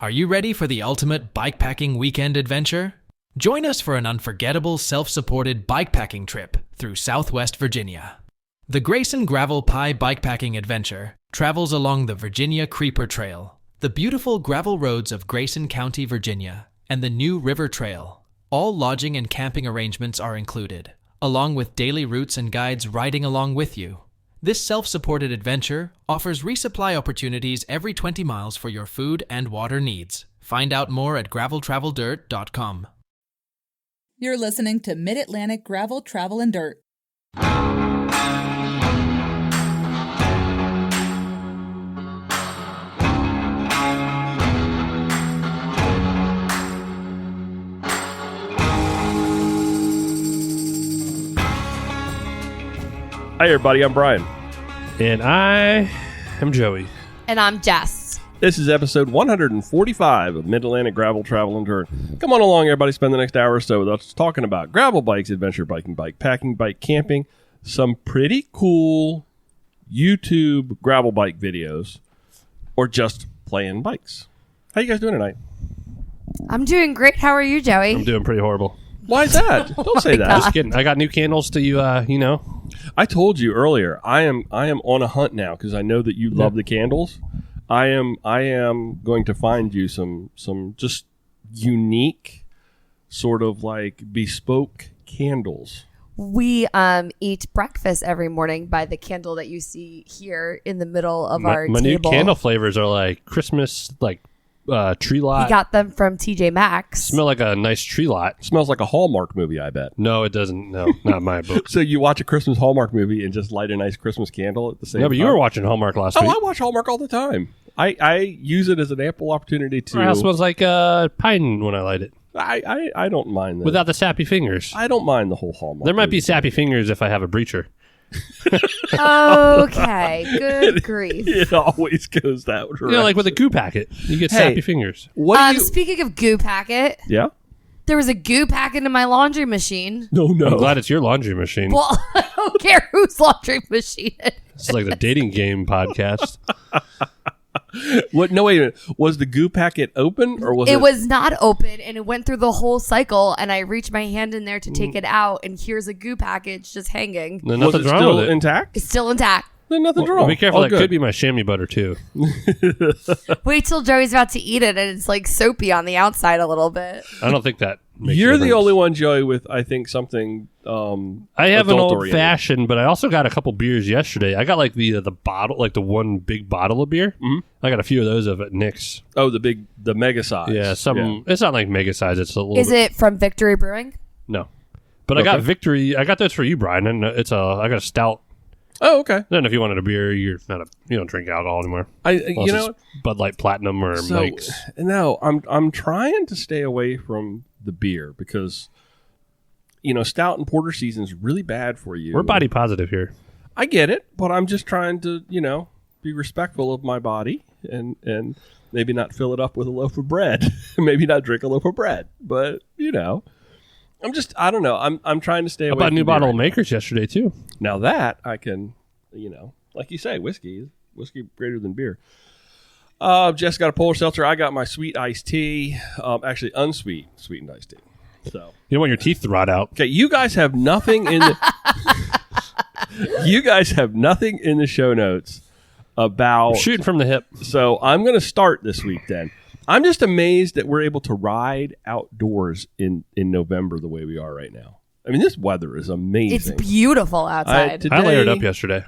Are you ready for the ultimate bikepacking weekend adventure? Join us for an unforgettable self-supported bikepacking trip through Southwest Virginia. The Grayson Gravel Pie Bikepacking Adventure travels along the Virginia Creeper Trail, the beautiful gravel roads of Grayson County, Virginia, and the New River Trail. All lodging and camping arrangements are included, along with daily routes and guides riding along with you. This self-supported adventure offers resupply opportunities every 20 miles for your food and water needs. Find out more at graveltraveldirt.com. You're listening to Mid-Atlantic Gravel, Travel, and Dirt. Hi everybody, I'm Brian. And I am Joey. And I'm Jess. This is episode 145 of Mid-Atlantic Gravel, Travel, and Dirt. Come on along, everybody. Spend the next hour or so with us talking about gravel bikes, adventure biking, bike packing, bike camping, some pretty cool YouTube gravel bike videos, or just playing bikes. How you guys doing tonight? I'm doing great. How are you, Joey? I'm doing pretty horrible. Why is that? Don't say that. Just kidding. I got new candles to you, I told you earlier, I am on a hunt now because I know that you love the candles. I am going to find you some just unique, sort of like bespoke candles. We eat breakfast every morning by the candle that you see here in the middle of our my table. new candle flavors are like Christmas, like tree lot. We got them from TJ Maxx. Smell like a nice tree lot. Smells like a Hallmark movie, I bet. No, it doesn't. No, not my book. So you watch a Christmas Hallmark movie and just light a nice Christmas candle at the same time? No, but you were watching Hallmark last week. I watch Hallmark all the time. I use it as an ample opportunity to... My house smells like pine when I light it. I don't mind that. Without the sappy fingers. I don't mind the whole Hallmark. There might be movie. sappy fingers if I have a breacher. Okay, good grief. It always goes that way. You know, like with a goo packet. You get sappy fingers. What do you... Speaking of goo packet, Yeah? there was a goo packet in my laundry machine. No. I'm glad it's your laundry machine. Well, I don't care whose laundry machine it is. It's like the dating game podcast. What? No, wait a minute. Was the goo packet open or was it? It was not open, and it went through the whole cycle, and I reached my hand in there to take it out, and here's a goo package just hanging. No, Was it nothing's wrong still with it. intact? It's still intact. Then nothing's wrong. Be careful. All That good. could be my chamois butter, too. Wait till Joey's about to eat it, and it's like soapy on the outside a little bit. I don't think that makes You're a the difference. only one, Joey, with, I think, something I have an adult-oriented. old-fashioned, but I also got a couple beers yesterday. I got like the bottle, like the one big bottle of beer. Mm-hmm. I got a few of those of at Nick's. Oh, the mega size. Yeah, It's not like mega size. It's a little Is it from Victory Brewing? No. But I got Victory. I got those for you, Brian. And I got a stout. Oh, okay. Then if you wanted a beer, you don't drink alcohol anymore. You know, it's Bud Light Platinum or Mike's. No, I'm trying to stay away from the beer because, stout and porter season is really bad for you. We're body positive here. I get it, but I'm just trying to, be respectful of my body and maybe not fill it up with a loaf of bread. Maybe not drink a loaf of bread, but I don't know. I'm trying to stay away. I bought a from new beer bottle of right Makers yesterday too. now. That I can, like you say, whiskey greater than beer. Jess got a polar seltzer. I got my sweet iced tea. Actually, sweetened iced tea. So You don't want your teeth to rot out. okay, you guys have nothing in the you guys have nothing in the show notes about Shooting from the hip. So I'm going to start this week then. I'm just amazed that we're able to ride outdoors in November the way we are right now. I mean, this weather is amazing. It's beautiful outside. Today, I layered up yesterday.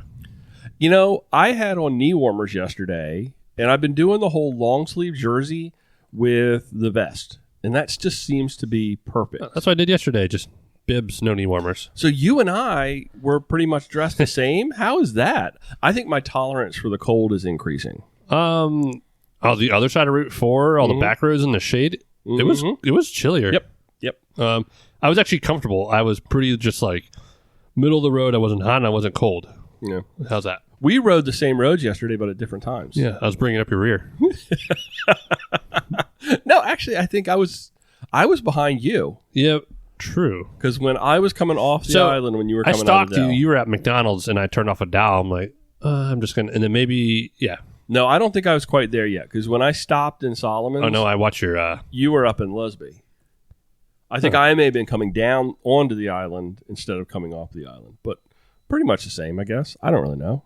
I had on knee warmers yesterday, and I've been doing the whole long sleeve jersey with the vest, and that just seems to be perfect. That's what I did yesterday. Just bibs, no knee warmers. So you and I were pretty much dressed the same. How is that? I think my tolerance for the cold is increasing. On the other side of Route 4, all the back roads in the shade, it was chillier. Yep. I was actually comfortable. I was pretty just like middle of the road. I wasn't hot and I wasn't cold. Yeah. How's that? We rode the same roads yesterday, but at different times. Yeah, I was bringing up your rear. No, actually, I think I was behind you. Yeah, true. Because when I was coming off the island, when you were I coming out stalked of the you. Dow. You were at McDonald's, and I turned off a dial. I'm like, I'm just gonna, and then maybe, No, I don't think I was quite there yet because when I stopped in Solomon's, Oh, no, I watch your... you were up in Lusby. I think I may have been coming down onto the island instead of coming off the island, but pretty much the same, I guess. I don't really know.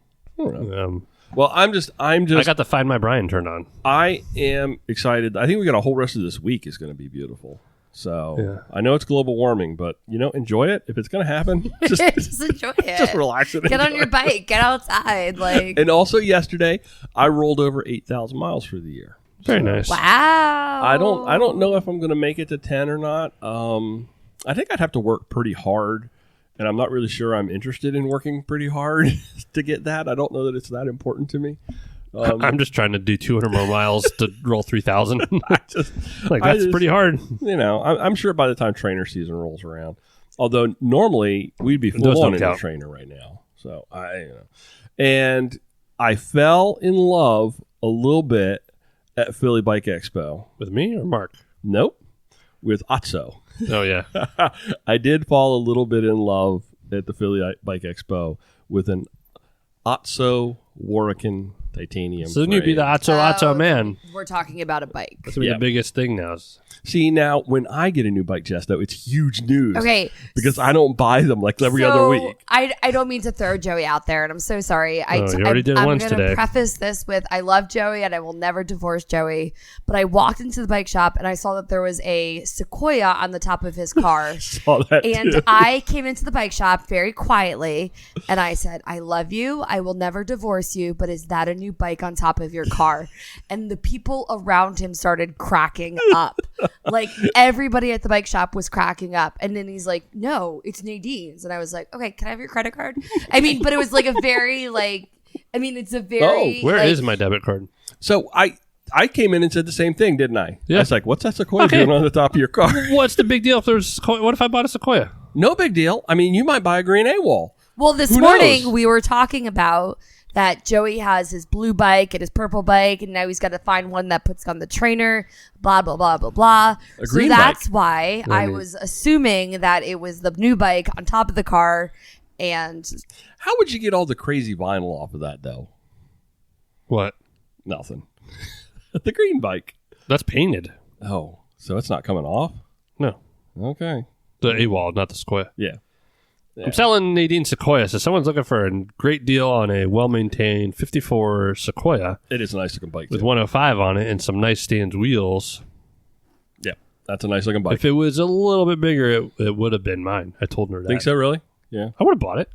Well, I'm just. I got the Find My Brian turned on. I am excited. I think we got a whole rest of this week is going to be beautiful. So I know it's global warming, but enjoy it if it's going to happen. Just enjoy it. Just relax and Get on enjoy your it. bike. Get outside. And also yesterday, I rolled over 8,000 miles for the year. Very nice. Wow. I don't know if I'm going to make it to 10 or not. I think I'd have to work pretty hard, and I'm not really sure I'm interested in working pretty hard to get that. I don't know that it's that important to me. I'm just trying to do 200 more miles to roll 3,000. That's pretty hard. I'm sure by the time trainer season rolls around, although normally we'd be full on in the trainer right now. So and I fell in love a little bit at Philly Bike Expo. With me or Mark? Nope. With Otso. Oh, yeah. I did fall a little bit in love at the Philly Bike Expo with an Otso Warrican titanium So then you'd be the Otso man. We're talking about a bike. That's going to be the biggest thing now. See, now, when I get a new bike, Jess, though, it's huge news. Okay. Because I don't buy them like every other week. I don't mean to throw Joey out there, and I'm so sorry. You already did it once today. I'm going to preface this with I love Joey, and I will never divorce Joey. But I walked into the bike shop, and I saw that there was a Sequoia on the top of his car. Saw that And too. I came into the bike shop very quietly, and I said, I love you. I will never divorce you, but is that a new bike on top of your car? And the people around him started cracking up. Like, everybody at the bike shop was cracking up. And then he's like, no, it's Nadine's. And I was like, okay, can I have your credit card? I mean, but it was like a very it's a very... Where is my debit card? So I came in and said the same thing, didn't I? Yeah. I was like, what's that Sequoia doing on the top of your car? What's the big deal if there's Sequoia? What if I bought a Sequoia? No big deal. I mean, you might buy a green AWOL. Well, this Who morning knows? we were talking about that Joey has his blue bike and his purple bike, and now he's got to find one that puts on the trainer, blah, blah, blah, blah, blah. So green that's bike. why I was assuming that it was the new bike on top of the car. And How would you get all the crazy vinyl off of that, though? What? Nothing. The green bike. That's painted. Oh, so it's not coming off? No. Okay. The AWOL, not the Sequoia. Yeah. I'm selling Nadine Sequoia, so someone's looking for a great deal on a well-maintained 54 Sequoia It is a nice looking bike, with too. 105 on it and some nice Stan's wheels. Yeah, that's a nice looking bike. If it was a little bit bigger, it would have been mine. I told her that. Think so, really? Yeah. I would have bought it.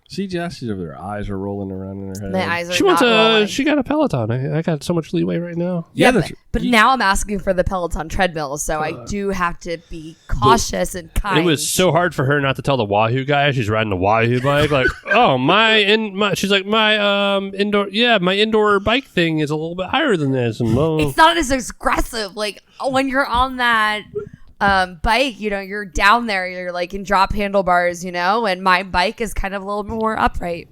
See, Jess, she's over there. Eyes are rolling around in her head. my eyes are She not wants rolling. she got a Peloton. I got so much leeway right now. Yeah, but now I'm asking for the Peloton treadmill, so I do have to be cautious and kind. It was so hard for her not to tell the Wahoo guy she's riding a Wahoo bike. Like, oh, she's like, my indoor bike thing is a little bit higher than this. And It's not as aggressive. Like when you're on that bike, you're down there, you're like in drop handlebars, and my bike is kind of a little more upright.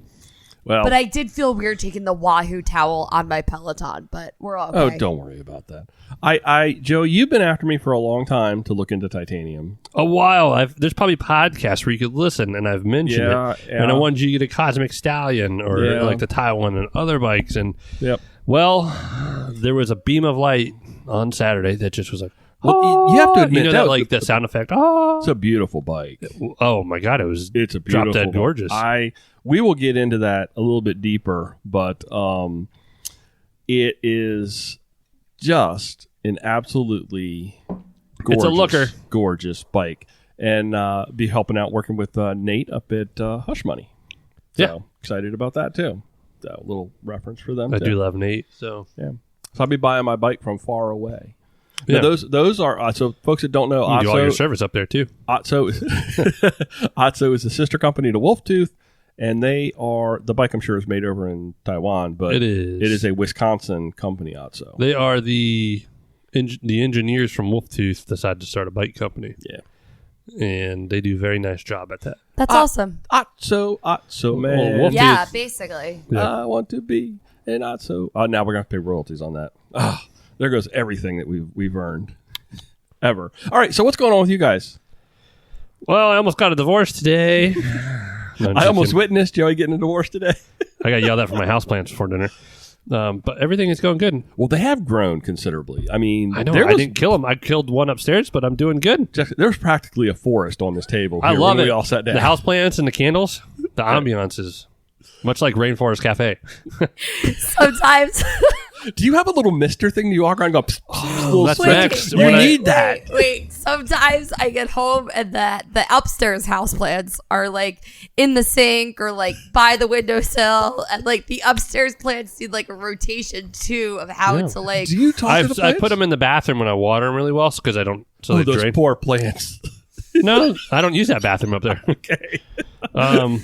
Well, But I did feel weird taking the Wahoo towel on my Peloton, but we're okay. oh, don't worry about that. Joe, you've been after me for a long time to look into titanium. a while. There's probably podcasts where you could listen, and I've mentioned Yeah, it. yeah. And I wanted you to get a Cosmic Stallion or Yeah. like the Taiwan and other bikes. And Yep. well, there was a beam of light on Saturday that just was like, Well, you have to admit that, like the sound effect. Oh, it's a beautiful bike. oh my god, It's a beautiful drop dead bike. gorgeous. We will get into that a little bit deeper, but it is just an absolutely gorgeous, It's a looker. gorgeous bike, and be helping out working with Nate up at Hush Money. So Yeah. excited about that too. So a little reference for them. I too. do love Nate. So Yeah. So I'll be buying my bike from far away. Yeah. Now, those are so folks that don't know. you can do all your Otso, service up there too. Otso is a sister company to Wolf Tooth, and they are the bike. I'm sure is made over in Taiwan, but It is. It is a Wisconsin company. Otso. They are the engineers from Wolftooth decided to start a bike company. Yeah. And they do a very nice job at that. That's awesome. Otso man. Wolf Yeah, Tooth. basically. Yeah. I want to be an Otso. Now we're gonna have to pay royalties on that. There goes everything that we've earned ever. All right, so what's going on with you guys? Well, I almost got a divorce today. No, I'm I just almost kidding. witnessed Joey getting a divorce today. I got yelled at for my houseplants before dinner. But everything is going good. Well, they have grown considerably. I mean, I know. I didn't kill them. I killed one upstairs, but I'm doing good. There's practically a forest on this table. I here love when it. We all sat down. The houseplants and the candles. The ambiance is much like Rainforest Cafe. Sometimes. Do you have a little mister thing? Do you walk around and go, Oh, that's Wait, next. You When I- need that. Wait. Sometimes I get home and the upstairs houseplants are like in the sink or like by the windowsill, and like the upstairs plants need like a rotation too of how Yeah. to like. Do you talk to the I plants? put them in the bathroom when I water them really well because I don't. So they those drain. poor plants. No, I don't use that bathroom up there. Okay. Um,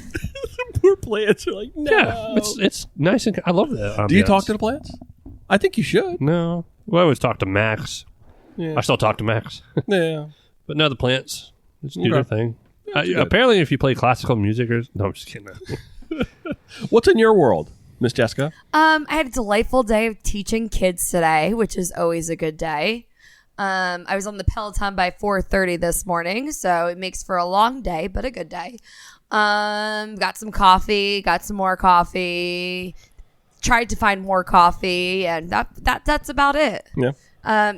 Poor plants are like, no. yeah, it's nice and I love that. Do you talk to the plants? I think you should. No, well, I always talk to Max. Yeah. I still talk to Max, Yeah. but no, the plants just do Okay. their thing. That's good. Apparently, if you play classical music, or no, I'm just kidding. What's in your world, Miss Jessica? I had a delightful day of teaching kids today, which is always a good day. I was on the Peloton by 4:30 this morning, so it makes for a long day, but a good day. Got some coffee, got some more coffee, tried to find more coffee, and that's about it. Yeah.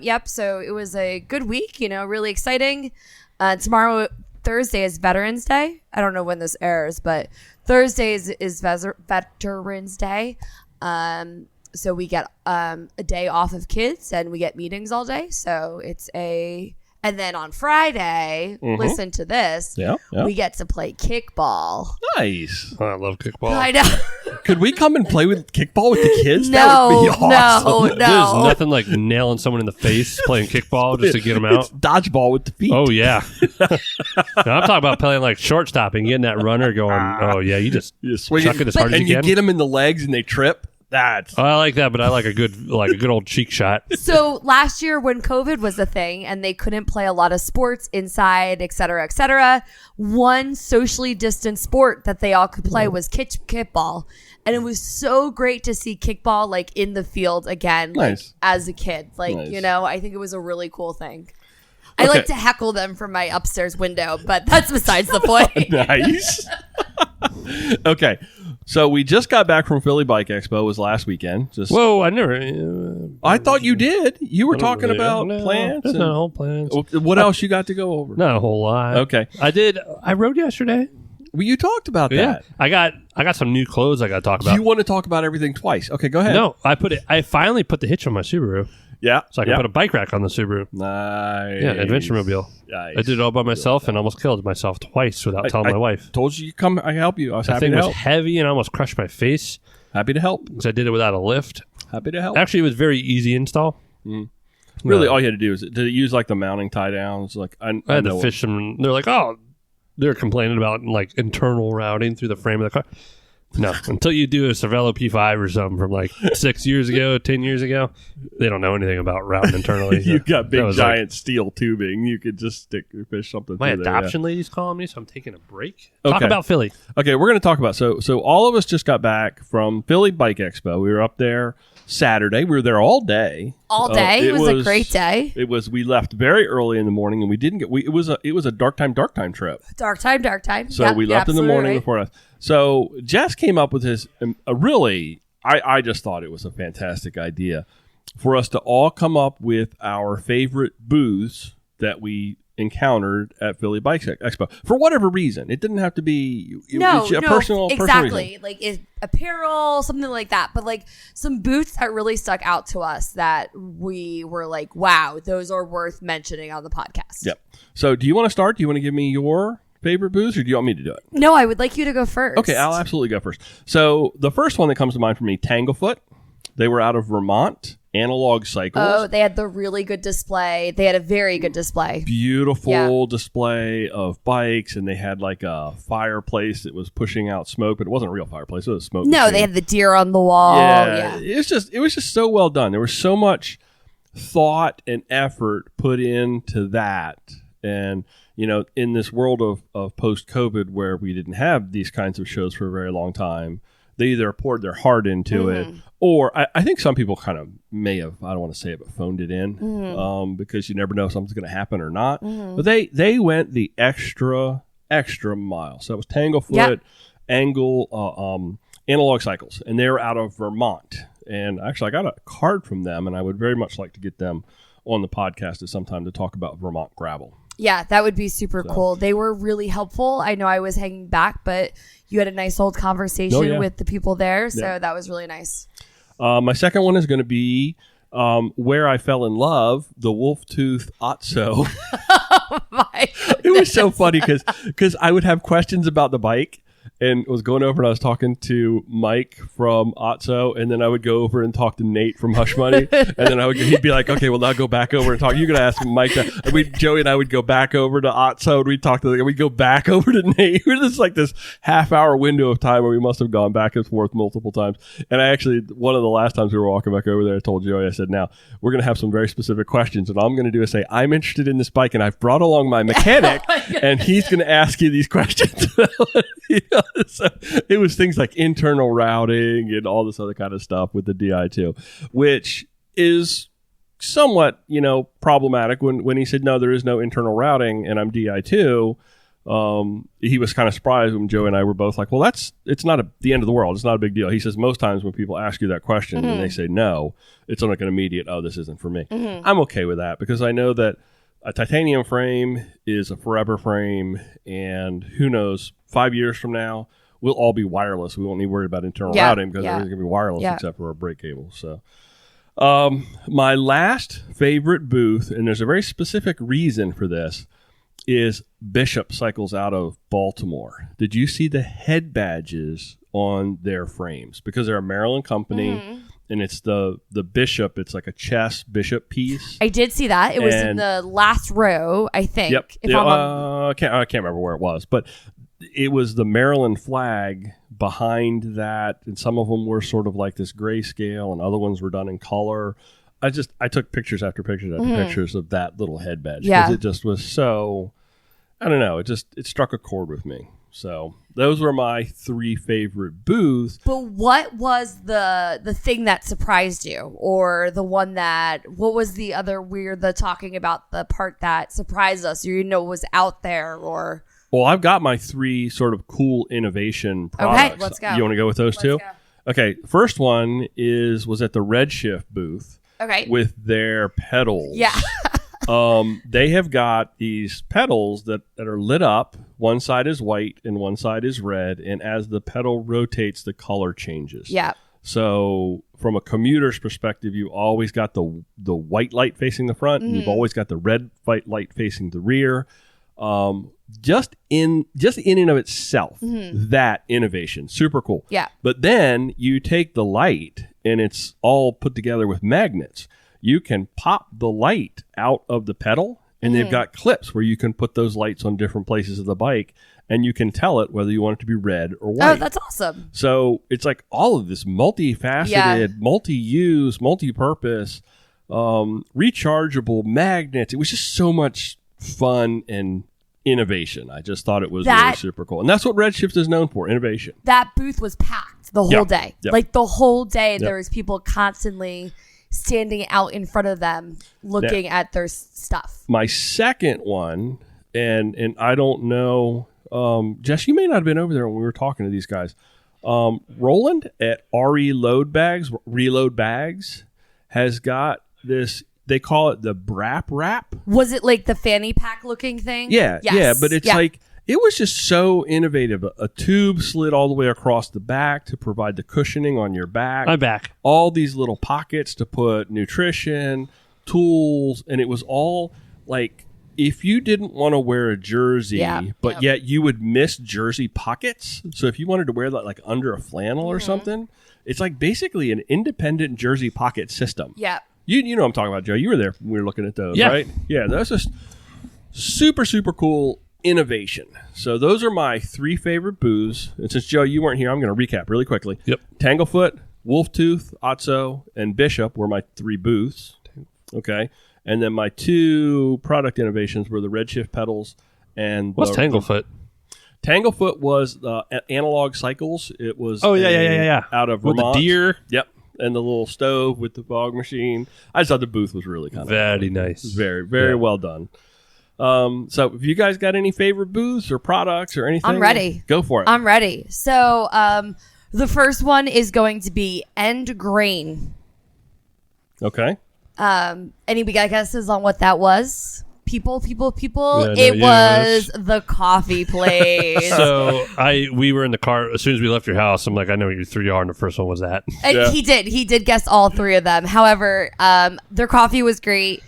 Yep. So it was a good week, really exciting. Tomorrow, Thursday is Veterans Day. I don't know when this airs, but Thursday is Veterans Day. So we get a day off of kids and we get meetings all day. So and then on Friday, listen to this. Yeah. We get to play kickball. Nice. I love kickball. I know. Could we come and play with kickball with the kids? No, That would be awesome. no. There's nothing like nailing someone in the face playing kickball just to get them out. It's dodgeball with the feet. Oh yeah. No, I'm talking about playing like shortstop and getting that runner going. Oh yeah, you just You swing chuck it as hard as and you you can. get them in the legs and they trip. That's I like that, but I like a good old cheek shot. So last year when COVID was a thing and they couldn't play a lot of sports inside, et cetera, one socially distant sport that they all could play was kickball. And it was so great to see kickball like in the field again, like, Nice. as a kid. Like, Nice. I think it was a really cool thing. I Okay. like to heckle them from my upstairs window, but that's besides the point. nice. Okay. So we just got back from Philly Bike Expo. It was last weekend. Just Whoa, I never. I thought you did. You were talking about plants. There's and- not a whole plants. What else you got to go over? Not a whole lot. Okay. I rode yesterday. Well, you talked about Yeah, that. I got some new clothes I got to talk Do about. you want to talk about everything twice? Okay, go ahead. No, I finally put the hitch on my Subaru, Yeah. so I can put a bike rack on the Subaru. Nice. Yeah, adventure mobile. Nice. I did it all by myself and almost killed myself twice without telling my wife. Told you come. I help you. I was That happy thing to was help. heavy and I almost crushed my face Happy to help. because I did it without a lift. Happy to help. Actually, it was very easy install. Really, all you had to do is did it use like the mounting tie downs? Like I I had know to fish them. They're like, oh, they're complaining about like internal routing through the frame of the car. No, until you do a Cervelo P5 or something from like 6 years ago, 10 years ago, they don't know anything about routing internally. You got big That was giant steel tubing. You could just stick or fish something. My through there, yeah. adoption lady's calling me, so I'm taking a break. Talk Okay. about Philly. Okay, we're going to talk about so all of us just got back from Philly Bike Expo. We were up there Saturday. We were there all day. All day. It was a great day. It was. We left very early in the morning, and we didn't get. It was a dark time trip. Dark time. So Yep, we you're left in the absolutely morning right. before us. So Jess came up with his a really. I just thought it was a fantastic idea for us to all come up with our favorite booths that we encountered at Philly Bike Expo for whatever reason. It didn't have to be personal exactly. reason. Like apparel, something like that. But like some booths that really stuck out to us that we were like, wow, those are worth mentioning on the podcast. Yep. So do you want to start? Do you want to give me your favorite booths, or do you want me to do it? No, I would like you to go first. Okay, I'll absolutely go first. So the first one that comes to mind for me, Tanglefoot. They were out of Vermont. Analog Cycles. Oh, they had the really good display. They had a very good display. Beautiful display of bikes, and they had like a fireplace that was pushing out smoke, but it wasn't a real fireplace. It was a smoke. No, machine. they had the deer on the wall. Yeah. It was just so well done. There was so much thought and effort put into that, and in this world of post-COVID where we didn't have these kinds of shows for a very long time, they either poured their heart into it, or I think some people kind of may have, I don't want to say it, but phoned it in because you never know if something's going to happen or not. But they went the extra mile. So it was Tanglefoot, Analog Cycles, and they were out of Vermont. And actually, I got a card from them, and I would very much like to get them on the podcast at some time to talk about Vermont gravel. Yeah, that would be super cool. They were really helpful. I know I was hanging back, but you had a nice old conversation with the people there, so that was really nice. My second one is going to be where I fell in love, the Wolf Tooth Otso. It was so funny because I would have questions about the bike and was going over and I was talking to Mike from Otso, and then I would go over and talk to Nate from Hush Money, and then he'd be like, okay, well, I'll go back over and talk. You're going to ask Mike that. And Joey and I would go back over to Otso, and we'd talk we'd go back over to Nate. We're just like this half-hour window of time where we must have gone back and forth multiple times. And I actually, one of the last times we were walking back over there, I told Joey, I said, now, we're going to have some very specific questions, and all I'm going to do is say, I'm interested in this bike, and I've brought along my mechanic, and he's going to ask you these questions. So it was things like internal routing and all this other kind of stuff with the Di2, which is somewhat, problematic when he said, no, there is no internal routing and I'm Di2. He was kind of surprised when Joe and I were both like, well, it's not the end of the world. It's not a big deal. He says most times when people ask you that question and they say no, it's like an immediate, oh, this isn't for me. I'm okay with that because I know that a titanium frame is a forever frame, and who knows, 5 years from now, we'll all be wireless. We won't need to worry about internal routing because everything's going to be wireless except for our brake cable. So my last favorite booth, and there's a very specific reason for this, is Bishop Cycles out of Baltimore. Did you see the head badges on their frames? Because they're a Maryland company, and it's the Bishop. It's like a chess Bishop piece. I did see that. It was in the last row, I think. Yep. I can't remember where it was, but it was the Maryland flag behind that, and some of them were sort of like this grayscale, and other ones were done in color. I took pictures after pictures after pictures of that little head badge because it just was so, I don't know, it struck a chord with me. So those were my three favorite booths. But what was the thing that surprised you, or the one what was the other the talking about the part that surprised us, or was out there, or? Well, I've got my three sort of cool innovation products. Okay, let's go. You want to go with those two? Go. Okay, first one was at the Redshift booth. Okay. With their pedals. Yeah. They have got these pedals that are lit up. One side is white and one side is red, and as the pedal rotates, the color changes. Yeah. So from a commuter's perspective, you always got the white light facing the front, and you've always got the red light facing the rear. Just in and of itself, that innovation, super cool. Yeah. But then you take the light, and it's all put together with magnets. You can pop the light out of the pedal, and they've got clips where you can put those lights on different places of the bike, and you can tell it whether you want it to be red or white. Oh, that's awesome. So it's like all of this multifaceted, multi-use, multi-purpose, rechargeable magnets. It was just so much fun and innovation. I just thought it was really super cool. And that's what Redshift is known for, innovation. That booth was packed the whole day. Yep. Like the whole day, there was people constantly standing out in front of them looking at their stuff. My second one, and I don't know, Jess, you may not have been over there when we were talking to these guys. Roland at Reload Bags has got this. They call it the Brap Wrap. Was it like the fanny pack looking thing? Yeah, but it's like, it was just so innovative. A tube slid all the way across the back to provide the cushioning on your back. My back. All these little pockets to put nutrition, tools, and it was all like, if you didn't want to wear a jersey, but yet you would miss jersey pockets. So if you wanted to wear that like under a flannel or something, it's like basically an independent jersey pocket system. Yeah. You know what I'm talking about, Joe. You were there when we were looking at those, right? Yeah, that's just super, super cool innovation. So those are my three favorite booths. And since, Joe, you weren't here, I'm going to recap really quickly. Yep. Tanglefoot, Wolf Tooth, Otso, and Bishop were my three booths. Okay. And then my two product innovations were the Redshift pedals and... What's Tanglefoot? Tanglefoot was Analog Cycles. It was out of Vermont. With the deer. Yep. And the little stove with the fog machine. I just thought the booth was really kind of very nice. Very, very well done. So if you guys got any favorite booths or products or anything, I'm ready. Go for it. I'm ready. So The first one is going to be End Grain. Okay. Any guesses on what that was? People. Yeah, It was the coffee place. So we were in the car as soon as we left your house. I'm like, I know what your 3 are, and the first one was that. And Yeah. He did guess all 3 of them. However, their coffee was great.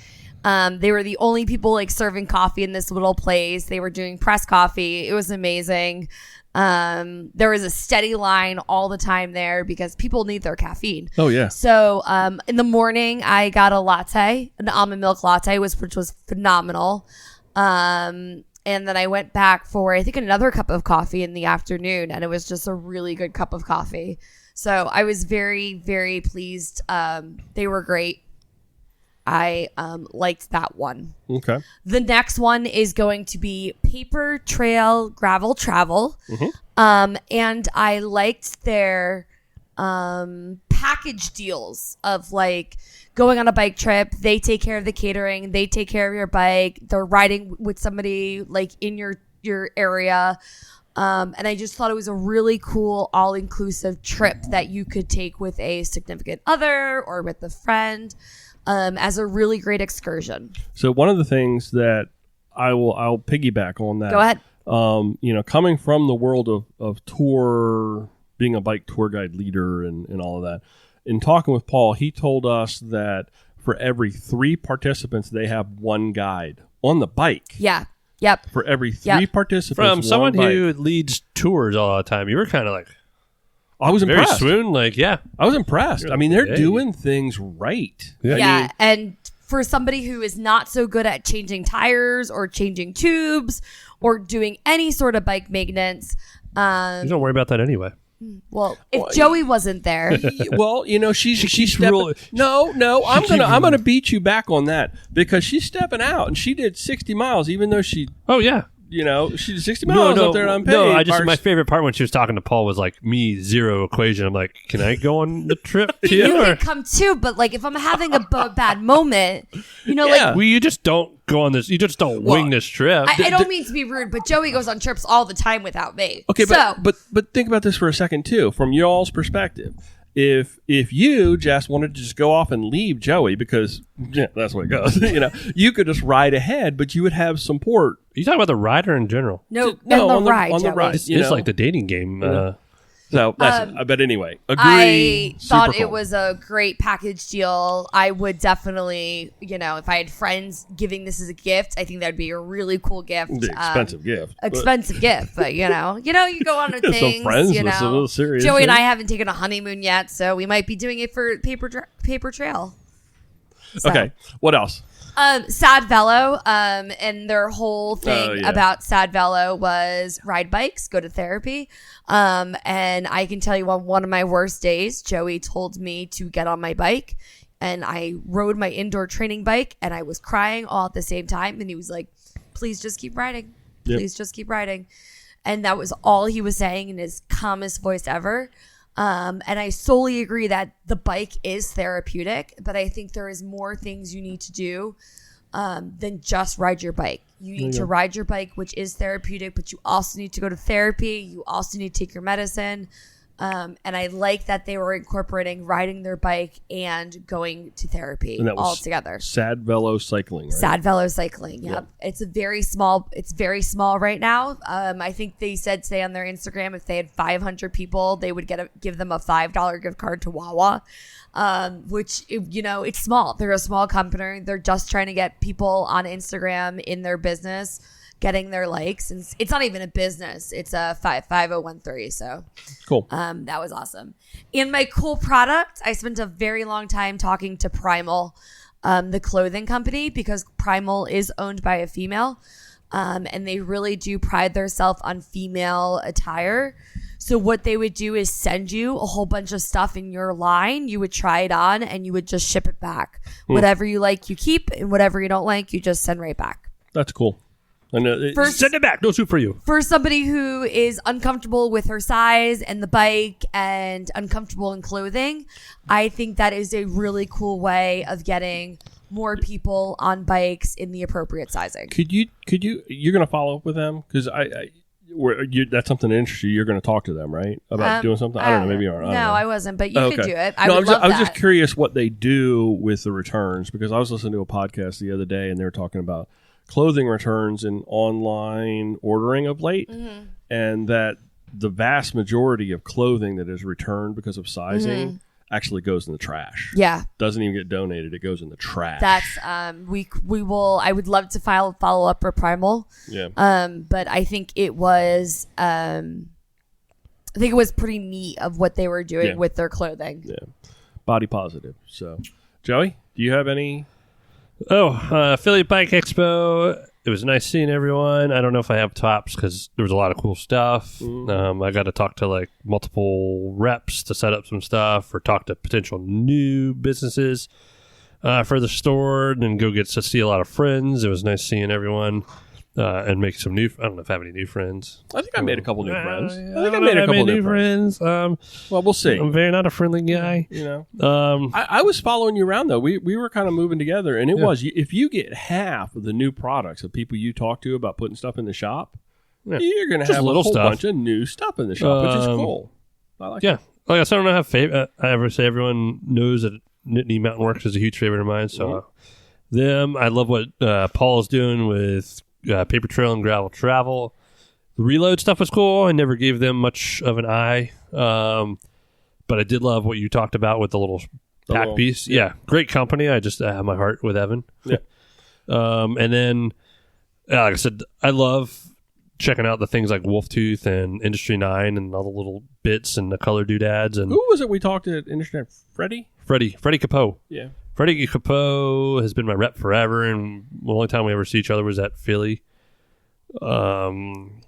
They were the only people like serving coffee in this little place. They were doing press coffee. It was amazing. There was a steady line all the time there because people need their caffeine. Oh yeah. So, in the morning I got a latte, an almond milk latte, which was phenomenal. And then I went back for, I think, another cup of coffee in the afternoon, and it was just a really good cup of coffee. So I was very, very pleased. They were great. I liked that one. Okay. The next one is going to be Paper Trail Gravel Travel. And I liked their package deals of like going on a bike trip. They take care of the catering. They take care of your bike. They're riding with somebody like in your area. And I just thought it was a really cool all-inclusive trip that you could take with a significant other or with a friend. As a really great excursion. So one of the things that I'll piggyback on that. Go ahead. Coming from the world of tour, being a bike tour guide leader and all of that, in talking with Paul, he told us that for every 3 participants, they have 1 guide on the bike. Yeah. Yep. For every 3 participants, From one someone bike. who leads tours all the time, you were kind of like I was very impressed. swoon. Like, yeah. I was impressed. I mean, they're Hey. doing things right. Yeah. Yeah. And for somebody who is not so good at changing tires or changing tubes or doing any sort of bike maintenance, You don't worry about that anyway. well, if Joey wasn't there, Well, she's stepping. really- No, I'm gonna beat you back on that because she's stepping out and she did 60 miles, even though she Oh, yeah. she did 60 miles up there and unpaid. No, my favorite part when she was talking to Paul was like me, 0 equation. I'm like, can I go on the trip too? you Or- can come too. But like, if I'm having a bad moment, Yeah. like. Well, you just don't go on this. You just don't wing this trip. I don't mean to be rude, but Joey goes on trips all the time without me. Okay, so, but think about this for a second too, from y'all's perspective. If you, Jess, wanted to just go off and leave Joey because that's what it goes, you could just ride ahead, but you would have support. You talking about the rider in general? no, on the ride, on the Joey. ride. It's like the dating game. So that's. But anyway, agree. I thought super it cool. was a great package deal. I would definitely, if I had friends giving this as a gift, I think that'd be a really cool gift. The expensive gift. but- Expensive gift, but you go on with Some things. friends with a little serious, Joey and yeah. I haven't taken a honeymoon yet, so we might be doing it for paper trail. So. Okay, what else? Sad Velo, and their whole thing yeah. about Sad Velo was ride bikes, go to therapy. And I can tell you on one of my worst days, Joey told me to get on my bike, and I rode my indoor training bike, and I was crying all at the same time. And he was like, please just keep riding. Please just keep riding. And that was all he was saying in his calmest voice ever. And I solely agree that the bike is therapeutic, but I think there is more things you need to do than just ride your bike. You need to ride your bike, which is therapeutic, but you also need to go to therapy. You also need to take your medicine. And I like that they were incorporating riding their bike and going to therapy And that was all together. Sad Velo Cycling, right? Sad Velo Cycling. Yep. It's very small right now. I think they said today on their Instagram, if they had 500 people, they would give them a $5 gift card to Wawa, which, it's small. They're a small company. They're just trying to get people on Instagram in their business, getting their likes. And it's not even a business. It's a 5013. So Cool. that was awesome. In my cool product, I spent a very long time talking to Primal, the clothing company, because Primal is owned by a female, and they really do pride themselves on female attire. So what they would do is send you a whole bunch of stuff in your line. You would try it on, and you would just ship it back. Whatever you like, you keep, and whatever you don't like, you just send right back. That's cool. And Send it back. No soup for you. For somebody who is uncomfortable with her size and the bike and uncomfortable in clothing, I think that is a really cool way of getting more people on bikes in the appropriate sizing. could you you're going to follow up with them? Because that's something that interests you. You're going to talk to them, right? About doing something? I don't know. Maybe you aren't. No, I wasn't, but you could do it. I was just curious what they do with the returns, because I was listening to a podcast the other day and they were talking about clothing returns and online ordering of late, and that the vast majority of clothing that is returned because of sizing actually goes in the trash. Yeah. Doesn't even get donated. It goes in the trash. That's we will. I would love to follow up for Primal. Yeah. But I think it was pretty neat of what they were doing with their clothing. Yeah. Body positive. So, Joey, do you have any? Philly Bike Expo. It was nice seeing everyone. I don't know if I have tops because there was a lot of cool stuff. I got to talk to like multiple reps to set up some stuff, or talk to potential new businesses for the store, and go get to see a lot of friends. It was nice seeing everyone and make some new. I don't know if I have any new friends. I think I made a couple new friends. I think I made a couple new friends. Well, we'll see. I'm very not a friendly guy. You know, I was following you around though. We were kind of moving together, and it was, if you get half of the new products of people you talk to about putting stuff in the shop, you're going to have a whole bunch of new stuff in the shop, which is cool. I like it. Like I said, I don't know how I ever say everyone knows that Nittany Mountain Works is a huge favorite of mine. So them, I love what Paul is doing with Paper Trail and Gravel Travel. The Reload stuff was cool. I never gave them much of an eye, but I did love what you talked about with the little pack piece. Yeah, great company. I just have my heart with Evan. Yeah. And then, like I said, I love checking out the things like Wolf Tooth and Industry 9 and all the little bits and the color doodads. And who was it we talked to at Industry 9? Freddie Capot. Yeah. Freddie Capot has been my rep forever, and the only time we ever see each other was at Philly. And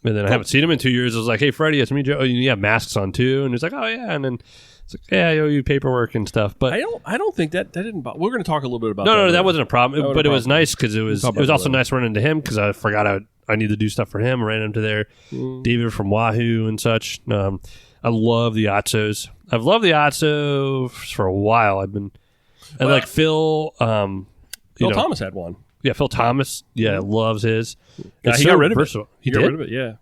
then I haven't seen him in 2 years. I was like, "Hey, Freddie, it's me, Joe. You have masks on too?" And he's like, "Oh yeah." And then it's like, "Yeah, I owe you paperwork and stuff." But I don't think that didn't. We're going to talk a little bit about. No, that wasn't a problem. But it was nice because it was also nice running into him, because I forgot I need to do stuff for him. I ran into there, David from Wahoo and such. I love the Otsos. I've loved the Otso for a while. And like Phil, Phil Thomas had one. Yeah, Phil Thomas. Yeah, loves his. He got rid of it. He got rid of it. Yeah.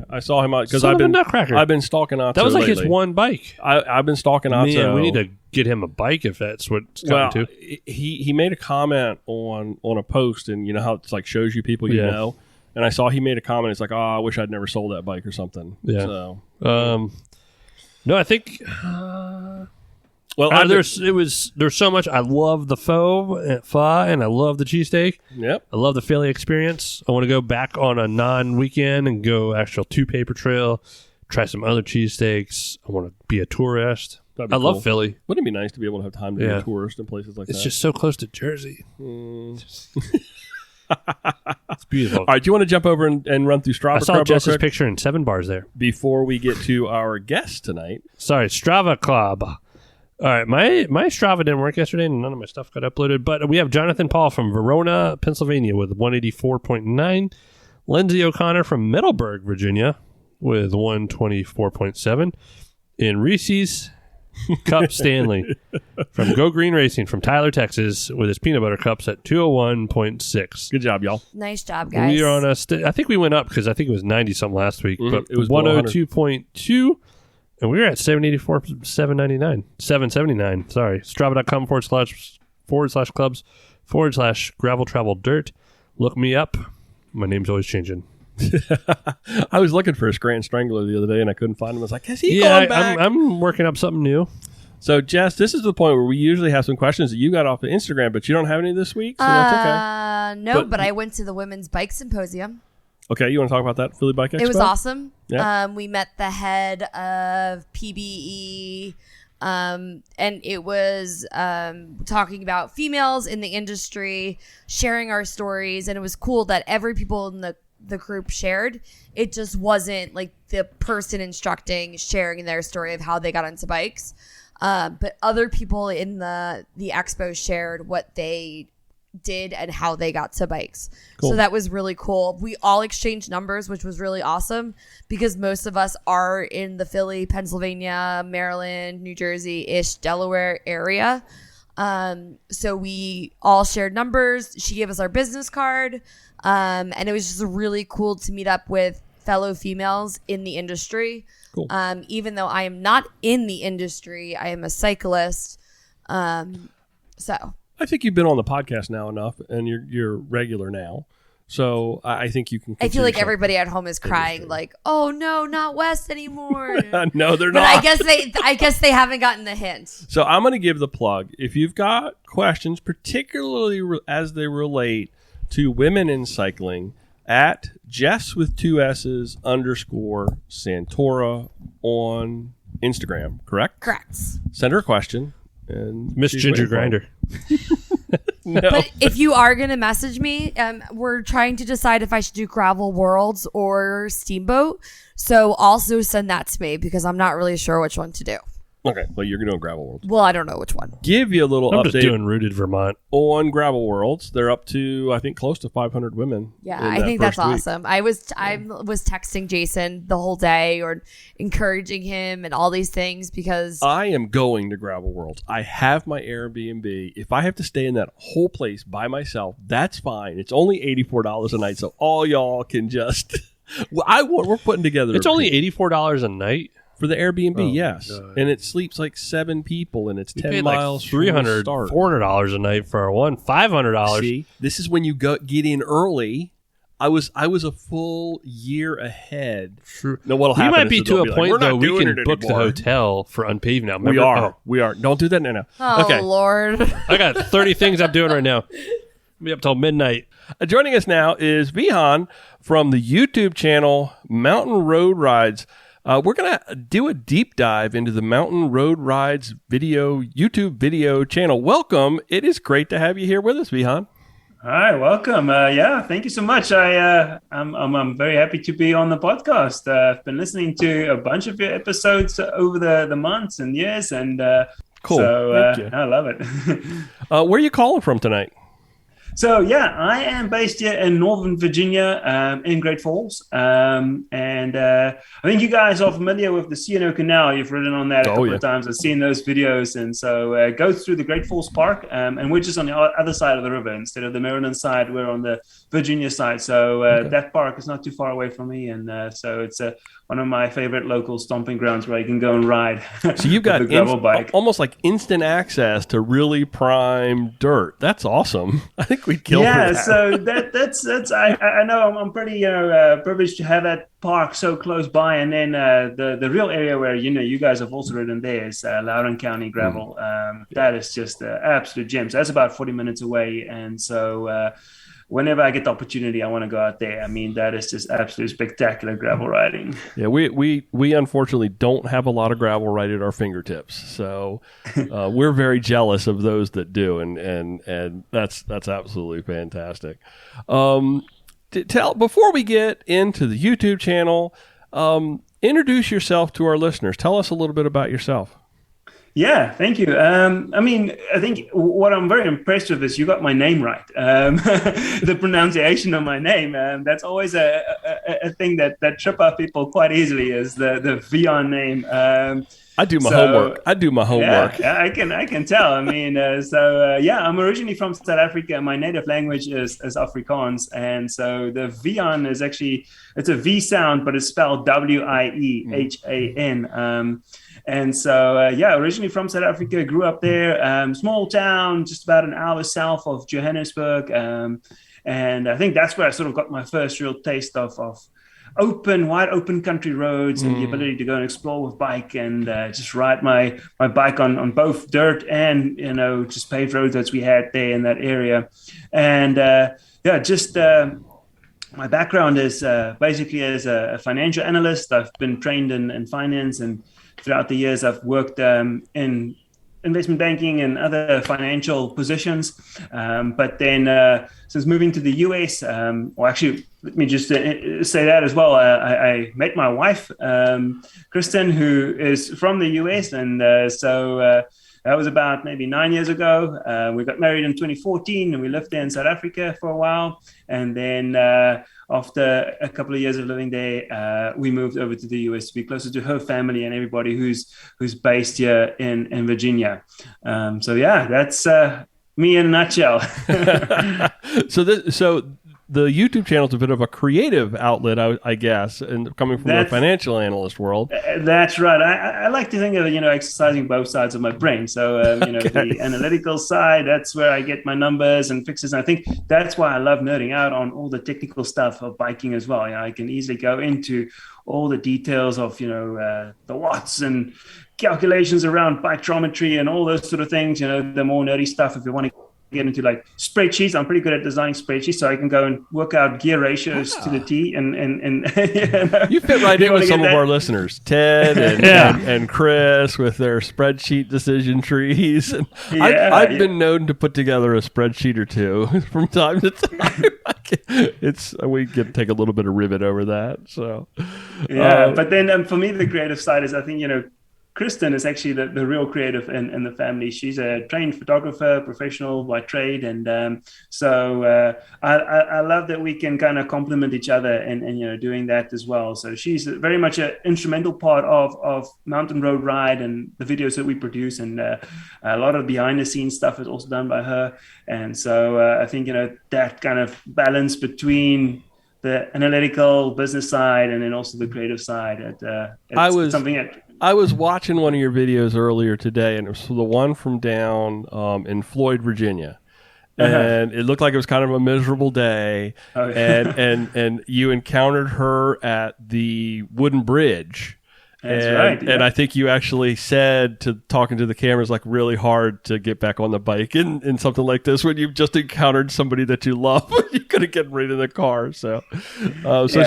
I saw him out because I've been stalking Otso. That was like lately. his one bike. I've been stalking Otso. Man, we need to get him a bike if that's what it's coming to. He made a comment on a post, and you know how it's like shows you people you know. And I saw he made a comment. It's like, I wish I'd never sold that bike or something. Yeah. So, no, I think. Well, there's so much. I love the pho and I love the cheesesteak. Yep. I love the Philly experience. I want to go back on a non-weekend and go actual to Paper Trail, try some other cheesesteaks. I want to be a tourist. I love Philly. Wouldn't it be nice to be able to have time to be a tourist in places like that? It's just so close to Jersey. It's beautiful. All right, do you want to jump over and run through Strava? I saw Jess's picture in 7 bars there. Before we get to our guest tonight. Sorry, Strava Club. All right, my Strava didn't work yesterday, and none of my stuff got uploaded. But we have Jonathan Paul from Verona, Pennsylvania, with 184.9. Lindsay O'Connor from Middleburg, Virginia, with 124.7. And Reese's Cup Stanley from Go Green Racing from Tyler, Texas, with his peanut butter cups at 201.6. Good job, y'all. Nice job, guys. We are on I think we went up because I think it was 90-something last week, but it was 102.2. And we were at 784, 779. Sorry. Strava.com /clubs/gravel travel dirt. Look me up. My name's always changing. I was looking for a Scranton Strangler the other day and I couldn't find him. I was like, has he gone back? I'm working up something new. So, Jess, this is the point where we usually have some questions that you got off of Instagram, but you don't have any this week, so that's okay. No, but I went to the Women's Bike Symposium. Okay, you want to talk about that, Philly Bike Expo? It was awesome. Yeah. We met the head of PBE, and it was talking about females in the industry, sharing our stories, and it was cool that every people in the group shared. It just wasn't like the person instructing sharing their story of how they got into bikes, but other people in the expo shared what they did and how they got to bikes. Cool. So that was really cool. We all exchanged numbers, which was really awesome because most of us are in the Philly, Pennsylvania, Maryland, New Jersey-ish, Delaware area. So we all shared numbers. She gave us our business card. And it was just really cool to meet up with fellow females in the industry. Cool. Even though I am not in the industry, I am a cyclist. So I think you've been on the podcast now enough, and you're regular now. So I think you can. I feel like everybody at home is crying, like, "Oh no, not West anymore." No, they're but not. I guess they haven't gotten the hint. So I'm going to give the plug. If you've got questions, particularly as they relate to women in cycling, at Jess with 2 S's _ Santora on Instagram, correct? Correct. Send her a question. And Miss she's Ginger waiting for it. Grinder. No. But if you are going to message me, we're trying to decide if I should do Gravel Worlds or Steamboat. So also send that to me because I'm not really sure which one to do. Okay, well, you're doing Gravel Worlds. Well, I don't know which one. Give you a little I'm update just doing Rooted Vermont. on Gravel Worlds. They're up to, I think, close to 500 women. Yeah, in I that think that's first week. awesome. I was texting Jason the whole day or encouraging him and all these things because I am going to Gravel Worlds. I have my Airbnb. If I have to stay in that whole place by myself, that's fine. It's only $84 a night, so all y'all can just. We're putting together. It's only $84 a night. For the Airbnb, Oh, yes. God. And it sleeps like 7 people, and it's You 10 paid miles like from the $300, start. $400 a night for one, $500. See, this is when you get in early. I was a full year ahead. True. No, what'll We happen might is be that to they'll a be like, point "We're not though we doing can it book the anymore." hotel for Unpaved now. We Remember? are. Oh, We are. Don't do that now. oh Okay. Lord. I got 30 things I'm doing right now. I'll be up till midnight. Joining us now is Wiehan from the YouTube channel Mountain Road Rides. We're going to do a deep dive into the Mountain Road Rides YouTube video channel. Welcome. It is great to have you here with us, Wiehan. Hi, welcome. Thank you so much. I'm very happy to be on the podcast. I've been listening to a bunch of your episodes over the months and years, and Cool. so Thank you. I love it. Where are you calling from tonight? So I am based here in Northern Virginia, in Great Falls, and I think you guys are familiar with the C&O Canal. You've ridden on that a couple of times. I've seen those videos, and so it goes through the Great Falls Park, and we're just on the other side of the river instead of the Maryland side. We're on the Virginia side, so that park is not too far away from me, and so it's one of my favorite local stomping grounds where you can go and ride. So you've got the gravel bike. almost like instant access to really prime dirt. That's awesome. I think we'd kill for Yeah, that. so that's I know I'm pretty privileged to have that park so close by, and then the real area where you guys have also ridden there is Loudoun County gravel. That is just an absolute gem. So that's about 40 minutes away, and so whenever I get the opportunity, I want to go out there. I mean, that is just absolutely spectacular gravel riding. Yeah, we unfortunately don't have a lot of gravel right at our fingertips, so we're very jealous of those that do, and that's absolutely fantastic. Before we get into the YouTube channel, introduce yourself to our listeners. Tell us a little bit about yourself. Yeah, thank you. I think what I'm very impressed with is you got my name right. The pronunciation of my name. That's always a thing that trip up people quite easily is the Wiehan name. I do my homework. Yeah, I can tell. I mean, I'm originally from South Africa. My native language is Afrikaans, and so the Wiehan is actually it's a V sound, but it's spelled Wiehan. And so, originally from South Africa, grew up there, small town, just about an hour south of Johannesburg. And I think that's where I sort of got my first real taste of wide open country roads and the ability to go and explore with bike and just ride my bike on both dirt and, just paved roads as we had there in that area. And my background is basically as a financial analyst. I've been trained in finance, and throughout the years, I've worked in investment banking and other financial positions. But then since moving to the US, let me just say that as well. I met my wife, Kristen, who is from the US. And that was about maybe 9 years ago. We got married in 2014 and we lived there in South Africa for a while. And then after a couple of years of living there, we moved over to the US to be closer to her family and everybody who's based here in Virginia. That's me in a nutshell. So the YouTube channel is a bit of a creative outlet, I guess, and coming from the financial analyst world. That's right. I like to think of exercising both sides of my brain. So the analytical side, that's where I get my numbers and fixes. And I think that's why I love nerding out on all the technical stuff of biking as well. I can easily go into all the details of the watts and calculations around biketrometry and all those sort of things. The more nerdy stuff. If you want to get into like spreadsheets, I'm pretty good at designing spreadsheets, so I can go and work out gear ratios to the T. And you fit right in with some of our listeners, Ted and Chris, with their spreadsheet decision trees. And I've been known to put together a spreadsheet or two from time to time. We can take a little bit of ribbon over that. So but then for me, the creative side is, I think Kristen is actually the real creative in the family. She's a trained photographer, professional by trade. And so I love that we can kind of complement each other and doing that as well. So she's very much an instrumental part of Mountain Road Ride and the videos that we produce. And a lot of behind the scenes stuff is also done by her. And so I think, that kind of balance between the analytical business side and then also the creative side. I was watching one of your videos earlier today, and it was the one from down in Floyd, Virginia. And it looked like it was kind of a miserable day. Oh, yeah. and you encountered her at the wooden bridge. That's right. Yeah. And I think you actually said, talking to the cameras, like, really hard to get back on the bike in something like this when you've just encountered somebody that you love. You could have gotten right in the car. So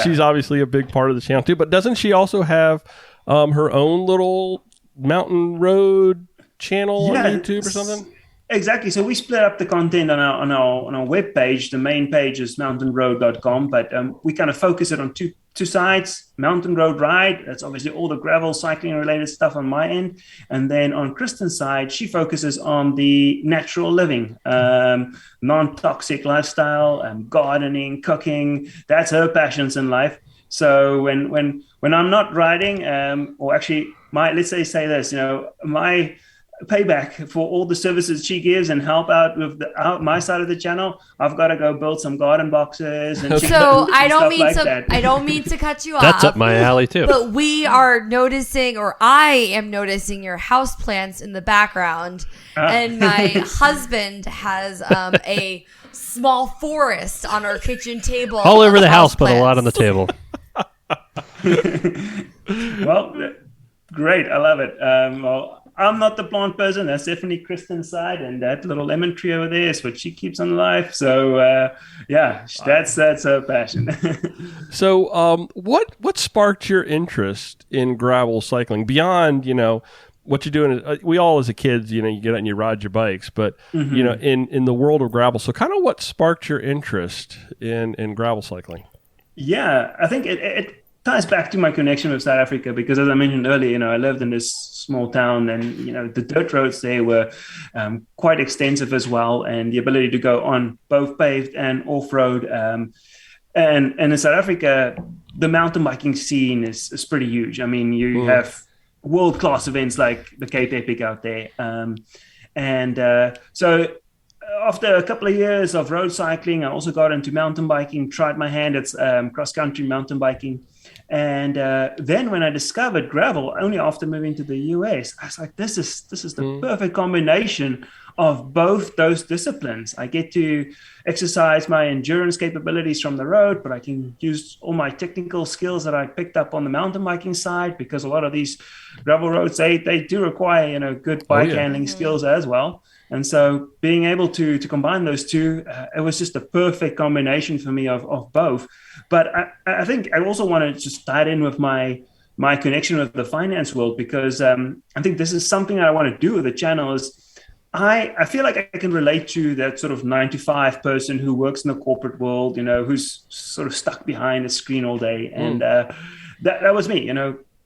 she's obviously a big part of the channel too. But doesn't she also have her own little mountain road channel on YouTube or something? Exactly. So we split up the content on our web page. The main page is mountainroad.com, but we kind of focus it on two sides. Mountain Road Ride, that's obviously all the gravel cycling related stuff on my end. And then on Kristen's side, she focuses on the natural living, non-toxic lifestyle, gardening, cooking. That's her passions in life. So when I'm not riding, or actually let's say this, my payback for all the services she gives and help out with my side of the channel, I've got to go build some garden boxes. And so I don't mean to cut you off. That's up my alley too. But we are noticing, or I am noticing, your house plants in the background, and my husband has a small forest on our kitchen table. All over the house, but a lot on the table. Well, great. I love it. Well, I'm not the plant person. That's definitely Kristen's side, and that little lemon tree over there is what she keeps on life. So, that's her passion. So, what sparked your interest in gravel cycling beyond, what you're doing? We all, as a kids, you get out and you ride your bikes, but in the world of gravel. So, kind of what sparked your interest in gravel cycling? Yeah, I think it ties back to my connection with South Africa, because as I mentioned earlier, I lived in this small town, and the dirt roads there were quite extensive as well, and the ability to go on both paved and off-road. And in South Africa, the mountain biking scene is pretty huge. I mean, you have world-class events like the Cape Epic out there. So after a couple of years of road cycling, I also got into mountain biking, tried my hand at cross-country mountain biking. And then when I discovered gravel, only after moving to the US, I was like, this is the perfect combination of both those disciplines. I get to exercise my endurance capabilities from the road, but I can use all my technical skills that I picked up on the mountain biking side, because a lot of these gravel roads, they do require, good bike handling skills as well. And so being able to combine those two, it was just a perfect combination for me of both. But I think I also want to just tie it in with my connection with the finance world, because I think this is something that I want to do with the channel. Is I feel like I can relate to that sort of 9-to-5 person who works in the corporate world, who's sort of stuck behind a screen all day. And that was me,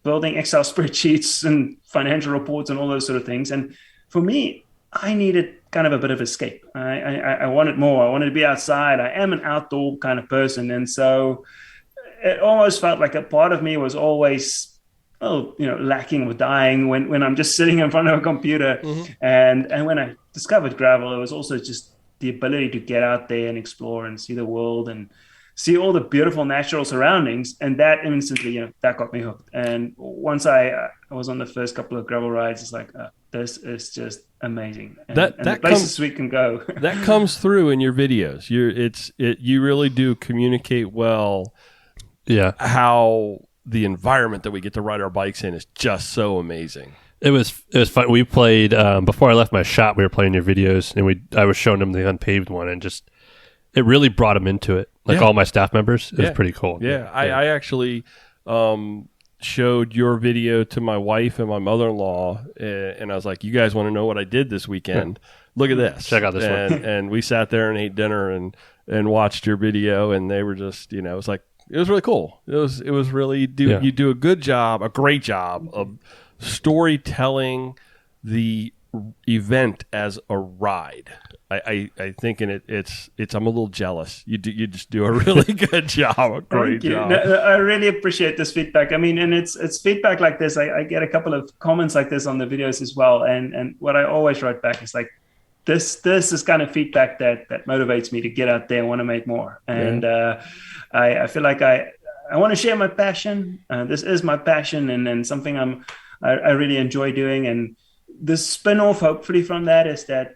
building Excel spreadsheets and financial reports and all those sort of things. And for me, I needed kind of a bit of escape. I wanted more. I wanted to be outside. I am an outdoor kind of person. And so it almost felt like a part of me was always, lacking or dying when I'm just sitting in front of a computer. And when I discovered gravel, it was also just the ability to get out there and explore and see the world and see all the beautiful natural surroundings. And that instantly, that got me hooked. And once I was on the first couple of gravel rides, it's like, this is just amazing. And the places we can go. That comes through in your videos. You really do communicate well. Yeah. How the environment that we get to ride our bikes in is just so amazing. It was fun. We played before I left my shop. We were playing your videos, and I was showing them the unpaved one, and just it really brought them into it. Like all my staff members, it was pretty cool. Yeah, I actually showed your video to my wife and my mother-in-law, and I was like, "You guys want to know what I did this weekend? Look at this! Check out this one." And we sat there and ate dinner and watched your video, and they were just, it was like it was really cool. It was really you do a great job of storytelling the event as a ride. I think it's I'm a little jealous. You just do a really good job, a great job. No, I really appreciate this feedback. I mean, and it's feedback like this. I get a couple of comments like this on the videos as well. And what I always write back is like, this is kind of feedback that motivates me to get out there and want to make more. And I feel like I want to share my passion. This is my passion and something I really enjoy doing. And the spin-off, hopefully, from that is that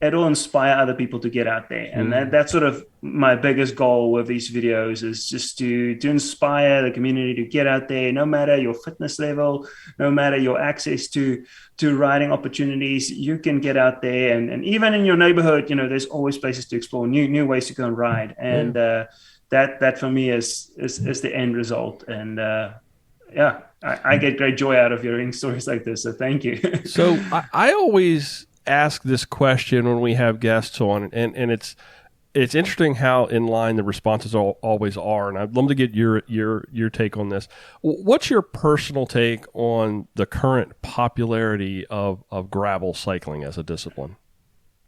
it'll inspire other people to get out there. And that's sort of my biggest goal with these videos, is just to inspire the community to get out there, no matter your fitness level, no matter your access to riding opportunities. You can get out there, and even in your neighborhood, there's always places to explore, new ways to go and ride. And that for me is the end result. And I get great joy out of hearing stories like this. So thank you. So I always ask this question when we have guests on, and it's interesting how in line the responses always are. And I'd love to get your take on this. What's your personal take on the current popularity of gravel cycling as a discipline?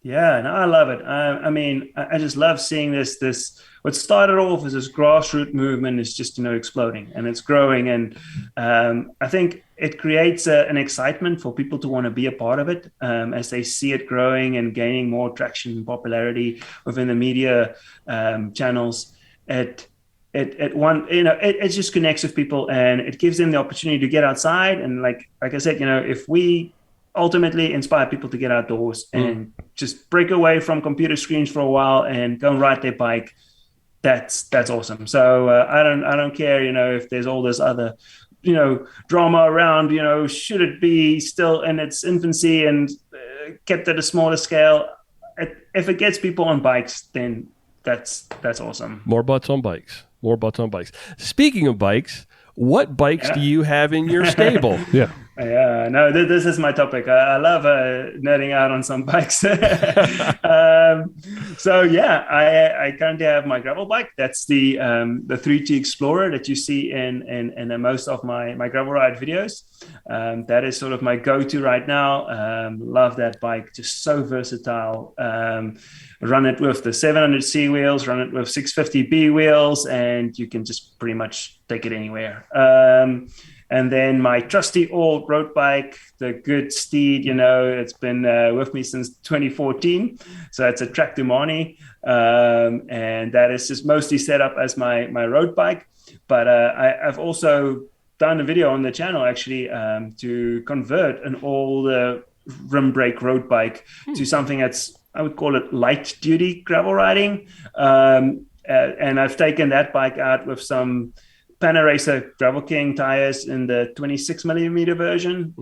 Yeah, no, I love it. I mean, I just love seeing this. What started off as this grassroots movement is just, exploding, and it's growing. And I think it creates an excitement for people to want to be a part of it as they see it growing and gaining more traction and popularity within the media channels. It just connects with people, and it gives them the opportunity to get outside. And like I said, if we ultimately inspire people to get outdoors and just break away from computer screens for a while and go and ride their bike, that's awesome. So I don't care, if there's all this other, drama around, should it be still in its infancy and kept at a smaller scale? If it gets people on bikes, then that's awesome. More butts on bikes. Speaking of bikes, what bikes do you have in your stable? Yeah, no, this is my topic. I love nerding out on some bikes. So yeah, I currently have my gravel bike. That's the 3T Explorer that you see in most of my gravel ride videos. That is sort of my go-to right now. Love that bike, just so versatile. Run it with the 700C wheels, run it with 650B wheels, and you can just pretty much take it anywhere. And then my trusty old road bike, the Good Steed, it's been with me since 2014. So it's a Tractumani, and that is just mostly set up as my road bike. But I've also done a video on the channel actually to convert an old rim brake road bike to something that's, I would call it light duty gravel riding. And I've taken that bike out with some Panaracer Gravel King tires in the 26 millimeter version,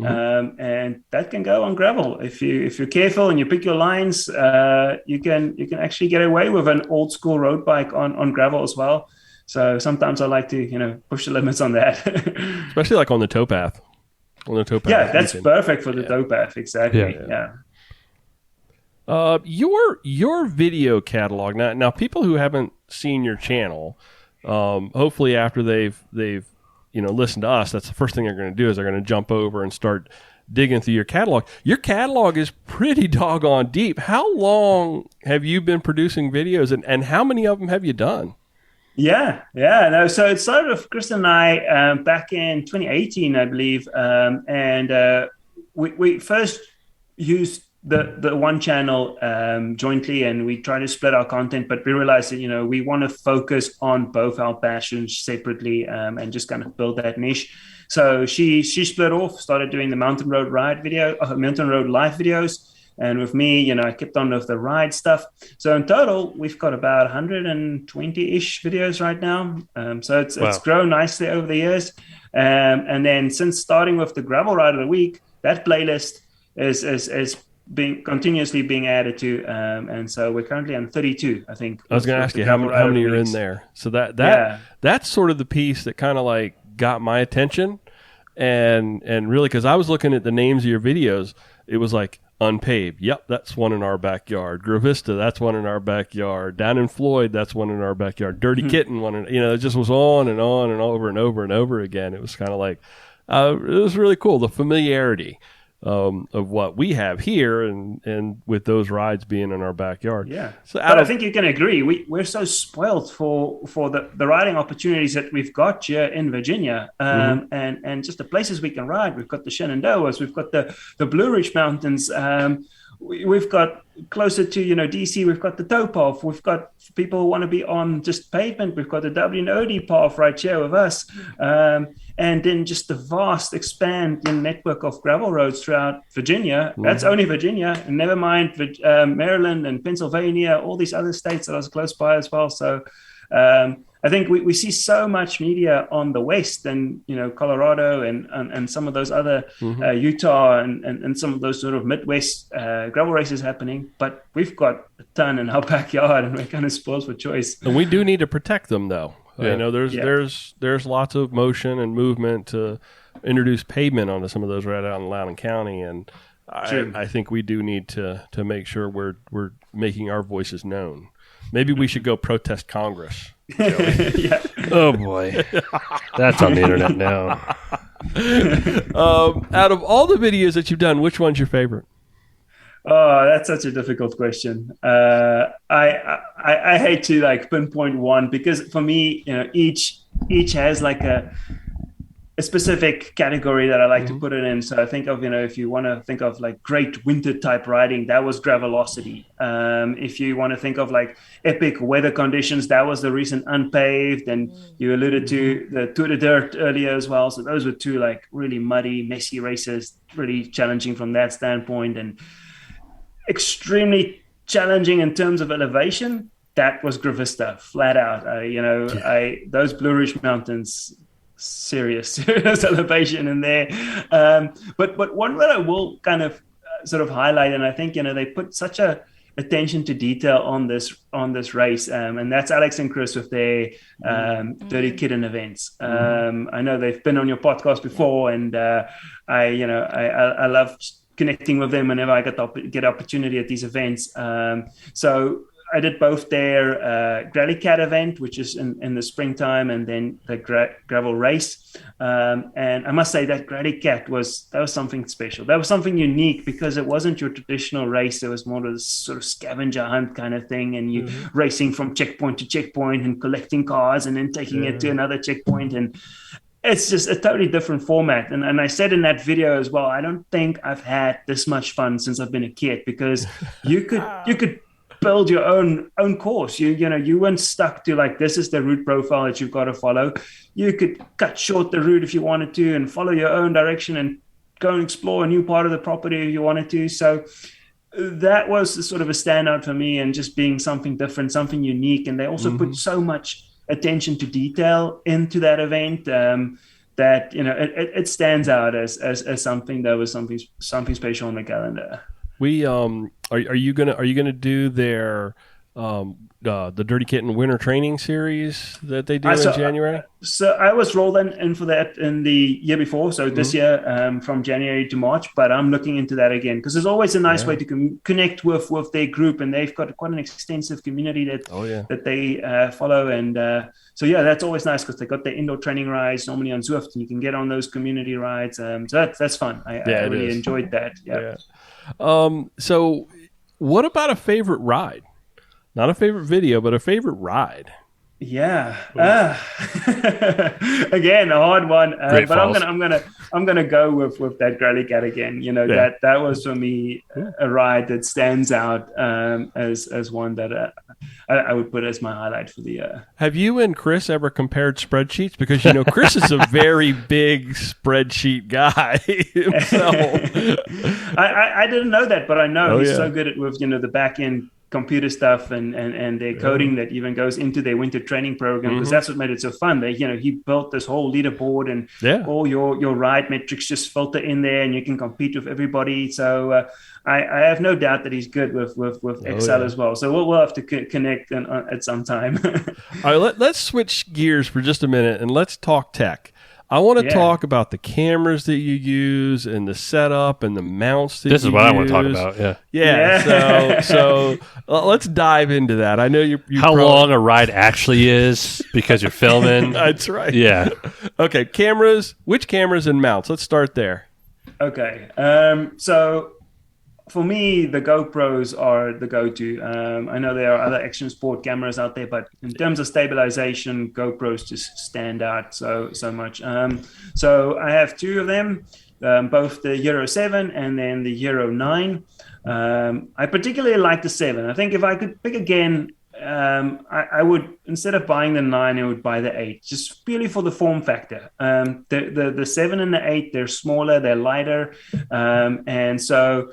and that can go on gravel if you're careful and you pick your lines. You can actually get away with an old school road bike on gravel as well. So sometimes I like to push the limits on that, especially like on the towpath. Yeah, that's perfect for the towpath. Exactly. Yeah. Your video catalog now. People who haven't seen your channel. Hopefully after they've listened to us, that's the first thing they're going to do is they're going to jump over and start digging through your catalog. Your catalog is pretty doggone deep. How long have you been producing videos, and how many of them have you done? No. So it started with Chris and I back in 2018, I believe, and we first used the one channel jointly, and we try to split our content, but we realized that we want to focus on both our passions separately, and just kind of build that niche. So she split off, started doing the mountain road live videos, and with me, I kept on with the ride stuff. So in total, we've got about 120-ish videos right now. So it's grown nicely over the years. And then since starting with the gravel ride of the week, that playlist is continuously being added to, and so we're currently on 32. I think I was going to ask you how many are in there. So that's sort of the piece that kind of like got my attention, and really because I was looking at the names of your videos, it was like Unpaved, yep, that's one in our backyard. Gravista, that's one in our backyard. Down in Floyd, that's one in our backyard. Dirty Kitten, it just was on and on and over and over and over again. It was kind of like it was really cool, the familiarity of what we have here, and with those rides being in our backyard. Yeah. So I think you can agree. We're so spoiled for the riding opportunities that we've got here in Virginia, and just the places we can ride. We've got the Shenandoahs, we've got the Blue Ridge Mountains. We've got closer to DC. We've got the towpath. We've got people who want to be on just pavement. We've got the WNOD path right here with us, and then just the vast expanding network of gravel roads throughout Virginia. That's only Virginia, and never mind Maryland and Pennsylvania, all these other states that are close by as well. So I think we see so much media on the West and, Colorado and some of those other Utah and some of those sort of Midwest gravel races happening. But we've got a ton in our backyard, and we're kind of spoiled for choice. And we do need to protect them, though. Yeah. There's lots of motion and movement to introduce pavement onto some of those right out in Loudoun County. And I think we do need to make sure we're making our voices known. Maybe we should go protest Congress. Yeah. Oh boy, that's on the internet now. Out of all the videos that you've done, which one's your favorite? Oh, that's such a difficult question. I hate to pinpoint one, because for me, each has like a specific category that I like to put it in. So I think of, if you want to think of like great winter type riding, that was Gravelocity. If you want to think of like epic weather conditions, that was the recent Unpaved. And you alluded to the Tour de Dirt earlier as well. So those were two like really muddy, messy races, really challenging from that standpoint, and extremely challenging in terms of elevation. That was Gravista, flat out. Those Blue Ridge Mountains, serious elevation in there. But one that I will kind of sort of highlight, and I think they put such a attention to detail on this race, and that's Alex and Chris with their Dirty Kitten events. I know they've been on your podcast before, and I love connecting with them whenever I get opportunity at these events. So I did both their Grally Cat event, which is in the springtime, and then the gravel race. And I must say that Grally Cat was something special. That was something unique, because it wasn't your traditional race. It was more of this sort of scavenger hunt kind of thing, and you racing from checkpoint to checkpoint and collecting cars and then taking it to another checkpoint. And it's just a totally different format. And I said in that video as well, I don't think I've had this much fun since I've been a kid, because you could build your own course. You weren't stuck to like, this is the route profile that you've got to follow. You could cut short the route if you wanted to, and follow your own direction and go and explore a new part of the property if you wanted to. So that was sort of a standout for me, and just being something different, something unique. And they also put so much attention to detail into that event, that it stands out as something that was something special on the calendar. We are you gonna do their the Dirty Kitten Winter Training Series that they do in January? So I was rolled in for that in the year before, so this year from January to March. But I'm looking into that again, because there's always a nice way to connect with their group, and they've got quite an extensive community that they follow. And so that's always nice, because they got their indoor training rides normally on Zwift, and you can get on those community rides. So that's fun. I really enjoyed that. Yeah. So what about a favorite ride? Not a favorite video, but a favorite ride. Yeah. Again, a hard one. Great But Falls. I'm gonna go with that Grally Cat again. You know, Yeah. that was for me a ride that stands out as one that I would put as my highlight for the year. Have you and Chris ever compared spreadsheets? Because Chris is a very big spreadsheet guy himself. I didn't know that, but I know Oh, he's yeah. so good at with the back end computer stuff and their coding that even goes into their winter training program, because that's what made it so fun. They he built this whole leaderboard and Yeah. all your ride metrics just filter in there and you can compete with everybody. So I have no doubt that he's good with Excel as well. So we'll have to connect at some time. All right, let's switch gears for just a minute and let's talk tech. I want to Yeah. talk about the cameras that you use and the setup and the mounts that This you is what use. I want to talk about. Yeah. Yeah. So let's dive into that. I know you How long a ride actually is because you're filming. That's right. Yeah. Okay, cameras. Which cameras and mounts? Let's start there. Okay. So for me, the GoPros are the go-to. I know there are other action sport cameras out there, but in terms of stabilization, GoPros just stand out so much. So I have two of them, both the Euro 7 and then the Euro 9. I particularly like the 7. I think if I could pick again, I would, instead of buying the 9, I would buy the 8, just purely for the form factor. The 7 and the 8, they're smaller, they're lighter, and so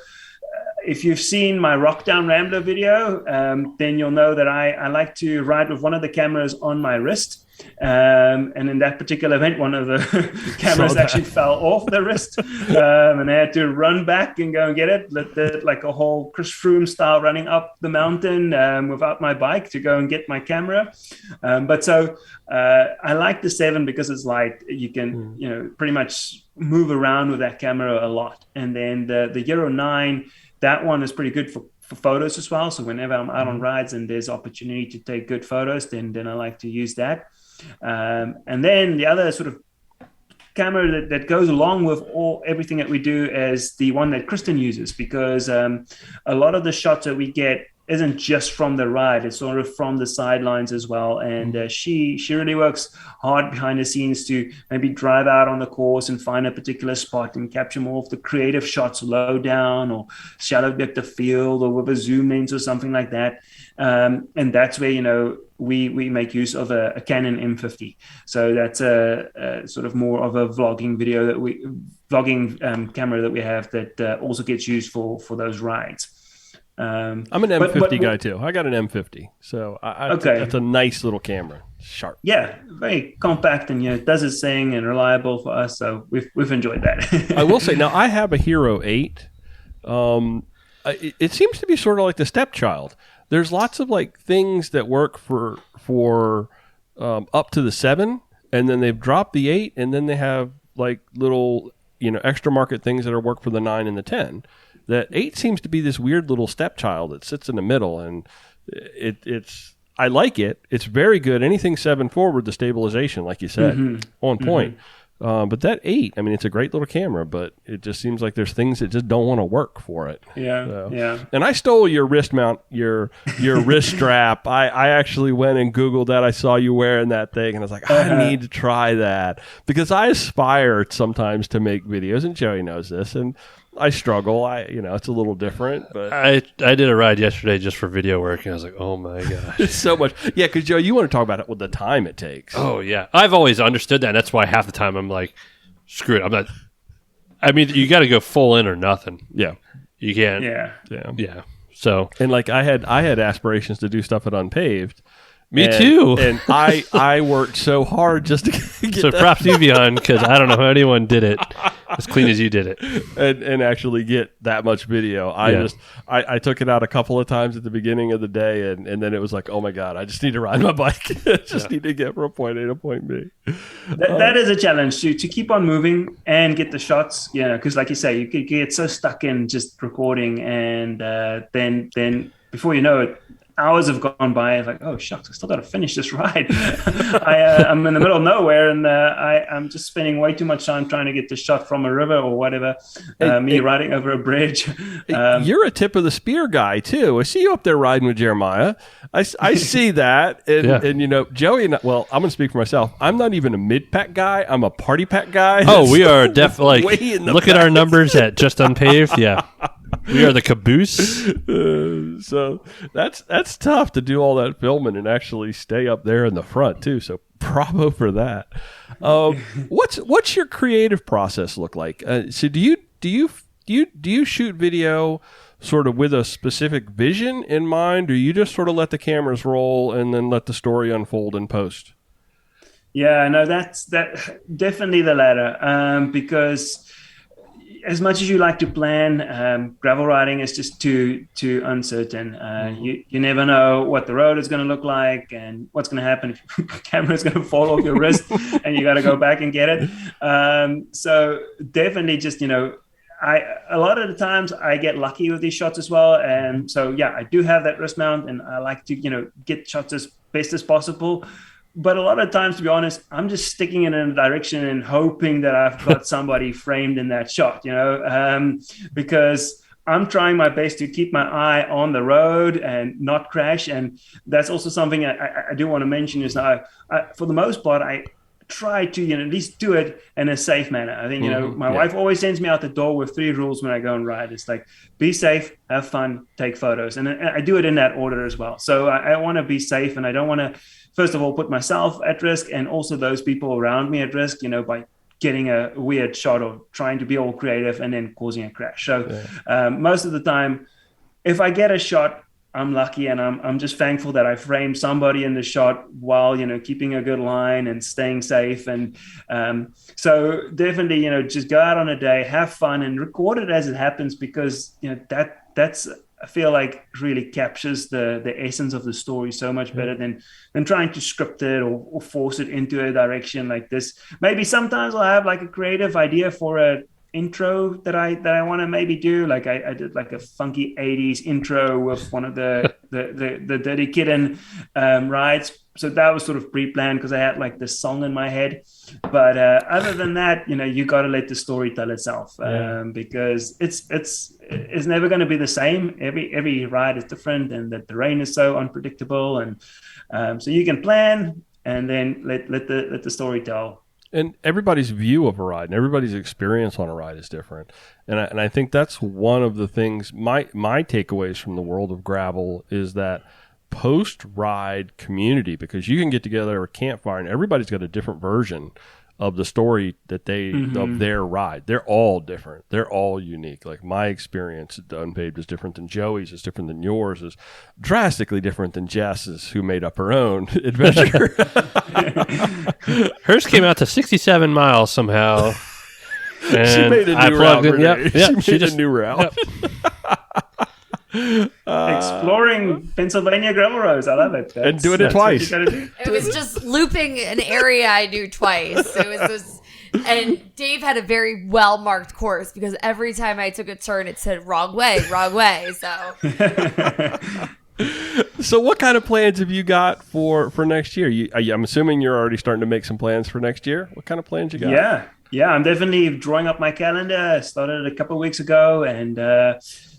if you've seen my Rock Down Rambler video, then you'll know that I like to ride with one of the cameras on my wrist. And in that particular event, one of the cameras actually fell off the wrist, and I had to run back and go and get it, like a whole Chris Froome style running up the mountain without my bike to go and get my camera. But so I like the 7 because it's light. You can pretty much move around with that camera a lot. And then the Euro 9, that one is pretty good for photos as well. So whenever I'm out on rides and there's opportunity to take good photos, then I like to use that. And then the other sort of camera that goes along with everything that we do is the one that Kristen uses, because a lot of the shots that we get isn't just from the ride, it's sort of from the sidelines as well. And she really works hard behind the scenes to maybe drive out on the course and find a particular spot and capture more of the creative shots low down or shallow depth of field or with a zoom lens or something like that. And that's where, we make use of a Canon M50. So that's a sort of more of a vlogging camera that we have that also gets used for those rides. I'm an M50 guy too. I got an M50, so that's a nice little camera, sharp. Yeah, very compact and it does its thing and reliable for us. So we've enjoyed that. I will say now I have a Hero 8. It seems to be sort of like the stepchild. There's lots of like things that work for up to the 7, and then they've dropped the 8, and then they have like little extra market things that are work for the 9 and the 10. That 8 seems to be this weird little stepchild that sits in the middle, and it's I like it. It's very good. Anything 7 forward, the stabilization, like you said, on point. But that 8, I mean, it's a great little camera, but it just seems like there's things that just don't want to work for it. Yeah. And I stole your wrist mount, your wrist strap. I actually went and Googled that. I saw you wearing that thing, and I was like, I need to try that, because I aspire sometimes to make videos, and Joey knows this, and I struggle. It's a little different, but I did a ride yesterday just for video work, and I was like, oh my gosh. it's so much. Yeah, because Joe, you want to talk about it with the time it takes. Oh yeah, I've always understood that. And that's why half the time I'm like, screw it. I'm not. I mean, you got to go full in or nothing. Yeah, You can't. Yeah. So and like I had aspirations to do stuff at Unpaved. me too. And I worked so hard just to get So that props to you, Wiehan, because I don't know how anyone did it as clean as you did it. and actually get that much video. I took it out a couple of times at the beginning of the day, and then it was like, oh my God, I just need to ride my bike. Need to get from point A to point B. That is a challenge to keep on moving and get the shots. Because like you say, you could get so stuck in just recording, and then before you know it, hours have gone by. I'm like, oh shucks, I still got to finish this ride. I'm in the middle of nowhere, and I'm just spending way too much time trying to get the shot from a river or whatever. Riding over a bridge. You're a tip of the spear guy too. I see you up there riding with Jeremiah. I see that, and you know, Joey and well, I'm gonna speak for myself. I'm not even a mid pack guy. I'm a party pack guy. Oh, we are definitely look at our numbers at Just Unpaved. Yeah. We are the caboose. So that's tough to do all that filming and actually stay up there in the front too. So bravo for that. What's your creative process look like? So do you shoot video sort of with a specific vision in mind, or you just sort of let the cameras roll and then let the story unfold in post? Yeah, no, that's definitely the latter. Because as much as you like to plan, gravel riding is just too uncertain. You never know what the road is going to look like and what's going to happen if your camera is going to fall off your wrist and you got to go back and get it. So definitely just, you know, a lot of the times I get lucky with these shots as well. And so, yeah, I do have that wrist mount and I like to, you know, get shots as best as possible. But a lot of times, to be honest, I'm just sticking it in a direction and hoping that I've got somebody framed in that shot, you know, because I'm trying my best to keep my eye on the road and not crash. And that's also something I do want to mention is that for the most part, I try to, you know, at least do it in a safe manner. I think, you know, my wife always sends me out the door with 3 rules when I go and ride. It's like, be safe, have fun, take photos. And I do it in that order as well. So I want to be safe, and I don't want to, first of all, put myself at risk and also those people around me at risk, you know, by getting a weird shot or trying to be all creative and then causing a crash. So most of the time, if I get a shot, I'm lucky, and I'm just thankful that I framed somebody in the shot while, you know, keeping a good line and staying safe. And so definitely, you know, just go out on a day, have fun, and record it as it happens, because, you know, that's I feel like really captures the essence of the story so much better than trying to script it or force it into a direction like this. Maybe sometimes I'll have like a creative idea for a intro that I want to maybe do. Like I did like a funky 80s intro with one of the Dirty Kitten rides. So that was sort of pre-planned because I had like this song in my head. But other than that, you know, you got to let the story tell itself, because it's never going to be the same. Every ride is different, and the terrain is so unpredictable. And so you can plan and then let the story tell. And everybody's view of a ride and everybody's experience on a ride is different. And I think that's one of the things, my takeaways from the world of gravel is that post-ride community, because you can get together at a campfire and everybody's got a different version of the story that of their ride. They're all different. They're all unique. Like my experience at Unpaved is different than Joey's, is different than yours, is drastically different than Jess's, who made up her own adventure. Hers came out to 67 miles somehow. And she made a new route. She made a new route. Exploring Pennsylvania gravel roads. I love it. And doing it twice. It was just looping an area I knew twice. It was this, and Dave had a very well marked course because every time I took a turn, it said wrong way. So. So what kind of plans have you got for next year? I'm assuming you're already starting to make some plans for next year. What kind of plans you got? Yeah. I'm definitely drawing up my calendar. I started a couple of weeks ago, and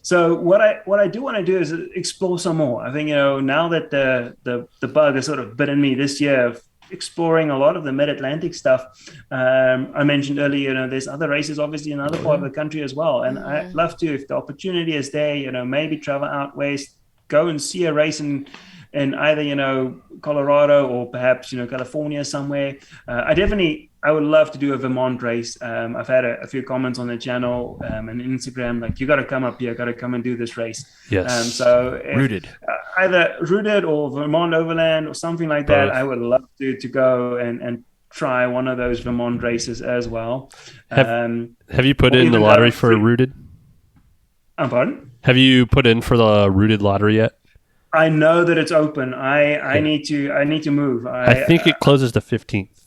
so what I do want to do is explore some more. I think, you know, now that the bug has sort of bitten me this year of exploring a lot of the mid-Atlantic stuff. I mentioned earlier, you know, there's other races obviously in other part of the country as well. And I'd love to, if the opportunity is there, you know, maybe travel out west, go and see a race in either, you know, Colorado or perhaps, you know, California somewhere. I would love to do a Vermont race. I've had a few comments on the channel and Instagram, like, you got to come up here, got to come and do this race. Yes. So Rooted. Either Rooted or Vermont Overland or something like that. Both. I would love to go and try one of those Vermont races as well. Have you put in the lottery for Rooted? Pardon? Have you put in for the Rooted lottery yet? I know that it's open. I need to move. I think it closes the 15th.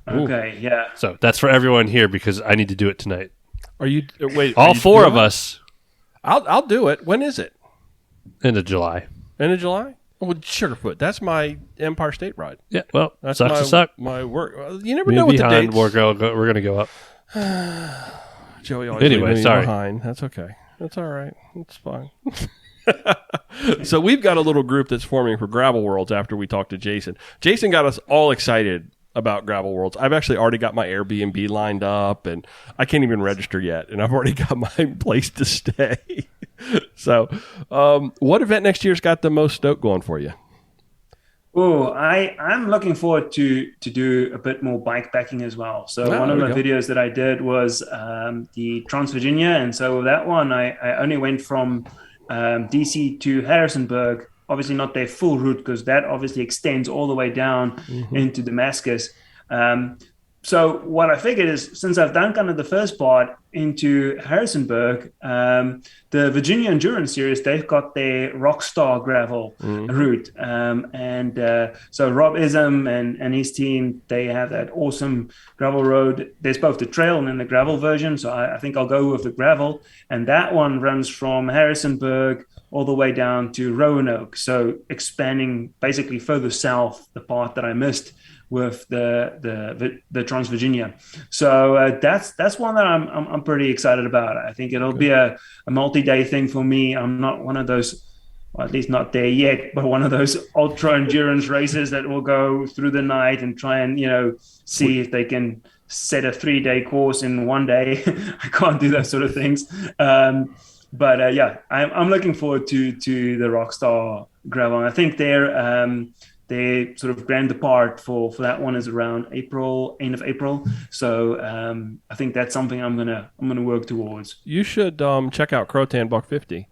Okay, yeah. So that's for everyone here because I need to do it tonight. Are you wait? All four of us. I'll do it. When is it? End of July. End of July? Well, Sugarfoot. That's my Empire State ride. Yeah, well, That's sucks my, to suck. my work. You never Me know and what the Wiehan, dates. we're going to go up. Joey always Anyway, leaving me sorry. behind. That's okay. That's all right. It's fine. So we've got a little group that's forming for Gravel Worlds after we talked to Jason. Jason got us all excited about Gravel Worlds. I've actually already got my Airbnb lined up, and I can't even register yet, and I've already got my place to stay. So what event next year's got the most stoke going for you? Oh, I'm looking forward to do a bit more bike packing as well. So one of my videos that I did was the Trans Virginia, and so with that one, I only went from DC to Harrisonburg. Obviously not their full route because that obviously extends all the way down into Damascus. So what I figured is, since I've done kind of the first part into Harrisonburg, the Virginia Endurance Series, they've got their Rockstar gravel route. So Rob Ism and his team, they have that awesome gravel road. There's both the trail and then the gravel version. So I think I'll go with the gravel. And that one runs from Harrisonburg all the way down to Roanoke. So expanding basically further south, the part that I missed with the Trans Virginia. So that's one that I'm pretty excited about. I think it'll be a multi-day thing for me. I'm not one of those, or at least not there yet, but one of those ultra endurance races that will go through the night and try and, see if they can set a 3-day course in one day. I can't do those sort of things. But I'm looking forward to the Rockstar gravel. I think their sort of grand depart for that one is around end of April. So I think that's something I'm gonna work towards. You should check out Croatan Buck 50.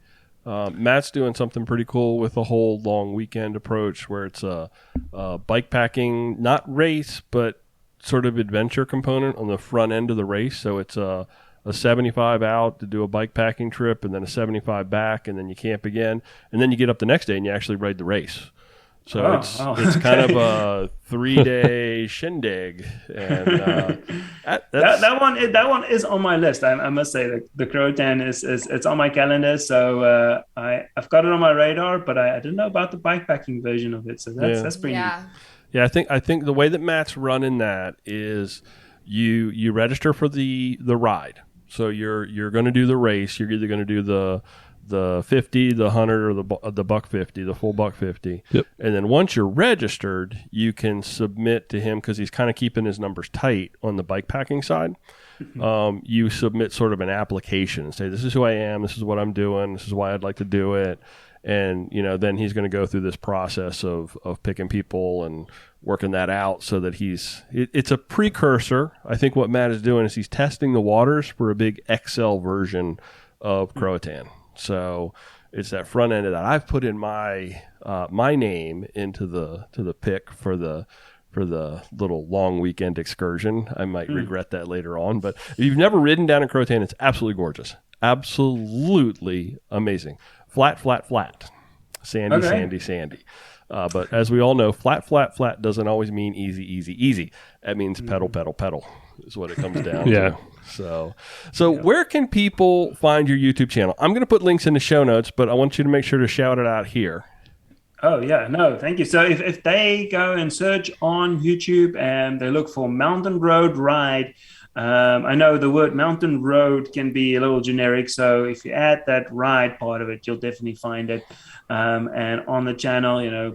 Matt's doing something pretty cool with a whole long weekend approach where it's a bike packing, not race, but sort of adventure component on the front end of the race. So it's a 75 out to do a bike packing trip, and then a 75 back, and then you camp again, and then you get up the next day and you actually ride the race. So it's kind of a 3-day shindig, and that one is on my list. I must say that the Croatan is it's on my calendar. So I've got it on my radar, but I didn't know about the bikepacking version of it. So that's pretty neat. Yeah, I think the way that Matt's running that is you register for the ride. So you're going to do the race. You're either going to do the 50, the 100, or the buck 50, the full buck 50. Yep. And then once you're registered, you can submit to him, because he's kind of keeping his numbers tight on the bike packing side. You submit sort of an application and say, this is who I am, this is what I'm doing, this is why I'd like to do it. And, then he's going to go through this process of picking people and working that out so that it's a precursor. I think what Matt is doing is he's testing the waters for a big XL version of Croatan. So it's that front end of that. I've put in my name into the pick for the little long weekend excursion. I might regret that later on, but if you've never ridden down in Croatan, it's absolutely gorgeous. Absolutely amazing. Flat. Sandy, okay. Sandy. But as we all know, flat doesn't always mean easy. That means pedal is what it comes down to. So where can people find your YouTube channel? I'm going to put links in the show notes, but I want you to make sure to shout it out here. Oh, yeah. No, thank you. So if they go and search on YouTube and they look for Mountain Road Ride, I know the word mountain road can be a little generic. So if you add that ride part of it, you'll definitely find it. And on the channel,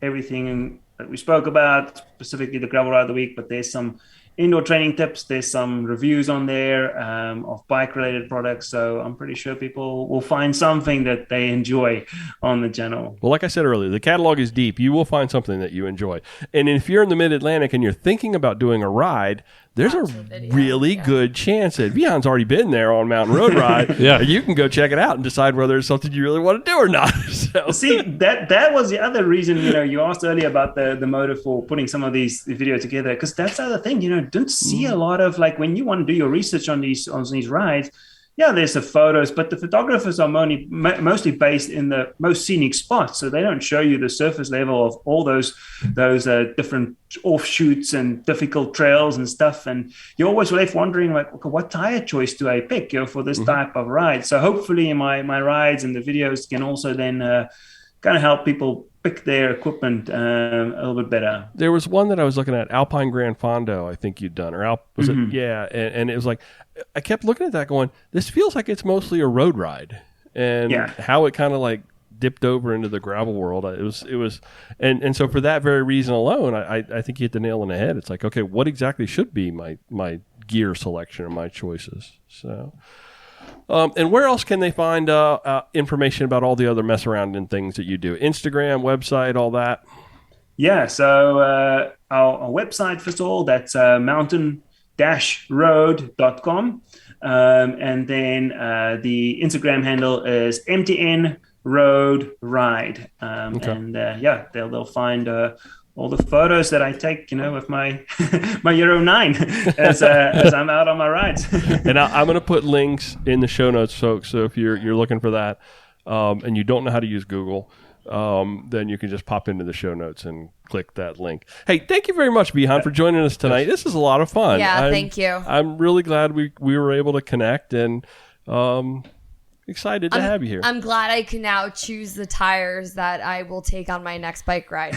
everything that we spoke about, specifically the gravel ride of the week, but there's some indoor training tips. There's some reviews on there of bike-related products. So I'm pretty sure people will find something that they enjoy on the channel. Well, like I said earlier, the catalog is deep. You will find something that you enjoy. And if you're in the Mid-Atlantic and you're thinking about doing a ride, there's a really good chance that Wiehan's already been there on Mountain Road Ride. You can go check it out and decide whether it's something you really want to do or not. So. See, that was the other reason, you asked earlier about the motive for putting some of these videos together, because that's the other thing, don't see a lot of, like, when you want to do your research on these rides. Yeah, there's the photos, but the photographers are mostly based in the most scenic spots, so they don't show you the surface level of all those different offshoots and difficult trails and stuff. And you're always left wondering, like, okay, what tire choice do I pick for this type of ride? So hopefully my rides and the videos can also then kind of help people pick their equipment a little bit better. There was one that I was looking at, Alpine Gran Fondo, I think you'd done, or was it? Yeah, and it was like, I kept looking at that going, this feels like it's mostly a road ride, and how it kind of like dipped over into the gravel world. It was, and so for that very reason alone, I think you hit the nail on the head. It's like, okay, what exactly should be my gear selection or my choices? So. And where else can they find information about all the other mess around and things that you do? Instagram, website, all that? Yeah, so our website, first of all, that's mountain-road.com. And then the Instagram handle is MTN Road Ride. And they'll find all the photos that I take, with my my Euro 9 as I'm out on my rides. And I'm going to put links in the show notes, folks. So if you're looking for that and you don't know how to use Google, then you can just pop into the show notes and click that link. Hey, thank you very much, Wiehan, for joining us tonight. This is a lot of fun. Yeah, thank you. I'm really glad we were able to connect, and excited to have you here. I'm glad I can now choose the tires that I will take on my next bike ride.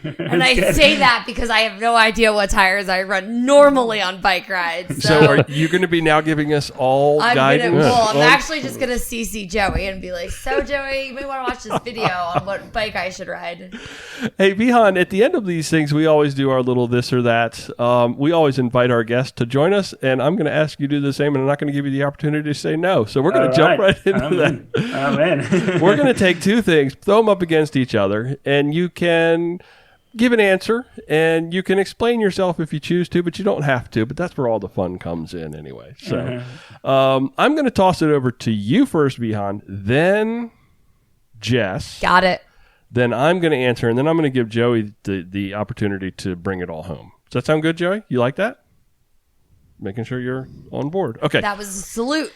And I say that because I have no idea what tires I run normally on bike rides. So are you going to be now giving us all guidance? I'm actually just going to CC Joey and be like, so Joey, you may want to watch this video on what bike I should ride. Hey, Wiehan, at the end of these things, we always do our little this or that. We always invite our guests to join us, and I'm going to ask you to do the same, and I'm not going to give you the opportunity to say no. So we're going to jump right into that. I'm in. We're going to take two things, throw them up against each other, and you can give an answer, and you can explain yourself if you choose to, but you don't have to. But that's where all the fun comes in anyway. So I'm going to toss it over to you first, Wiehan, then Jess. Got it. Then I'm going to answer, and then I'm going to give Joey the opportunity to bring it all home. Does that sound good, Joey? You like that? Making sure you're on board. Okay. That was a salute.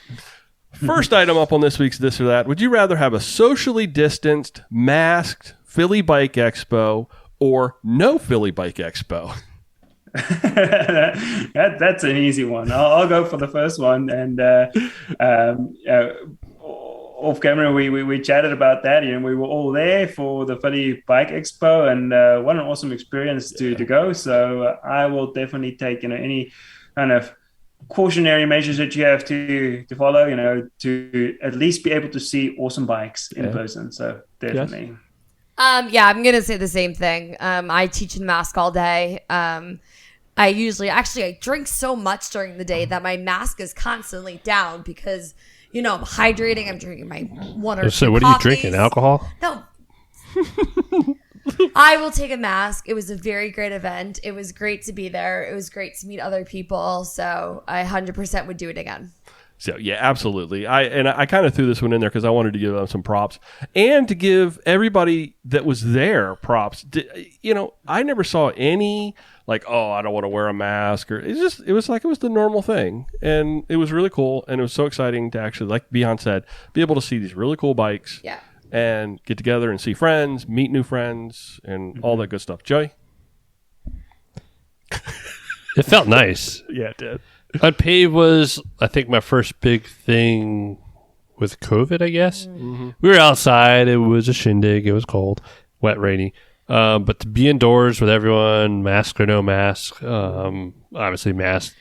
First item up on this week's This or That. Would you rather have a socially distanced, masked Philly Bike Expo or no Philly Bike Expo? That's an easy one. I'll go for the first one. And off camera, we chatted about that, and we were all there for the Philly Bike Expo, and what an awesome experience to go. So I will definitely take any kind of cautionary measures that you have to follow, to at least be able to see awesome bikes in person. So definitely. Yes. I'm going to say the same thing. I teach in mask all day. I drink so much during the day that my mask is constantly down because, I'm hydrating. I'm drinking my one or two So what coffees. Are you drinking? Alcohol? No. I will take a mask. It was a very great event. It was great to be there. It was great to meet other people. So I 100% would do it again. So, yeah, absolutely. I kind of threw this one in there because I wanted to give them some props and to give everybody that was there props. I never saw any like, oh, I don't want to wear a mask, or it was like it was the normal thing. And it was really cool. And it was so exciting to actually, like Wiehan said, be able to see these really cool bikes and get together and see friends, meet new friends, and all that good stuff. Joey? It felt nice. Yeah, it did. Unpaved was, I think, my first big thing with COVID, I guess. Mm-hmm. We were outside. It was a shindig. It was cold, wet, rainy. But to be indoors with everyone, mask or no mask, obviously masked.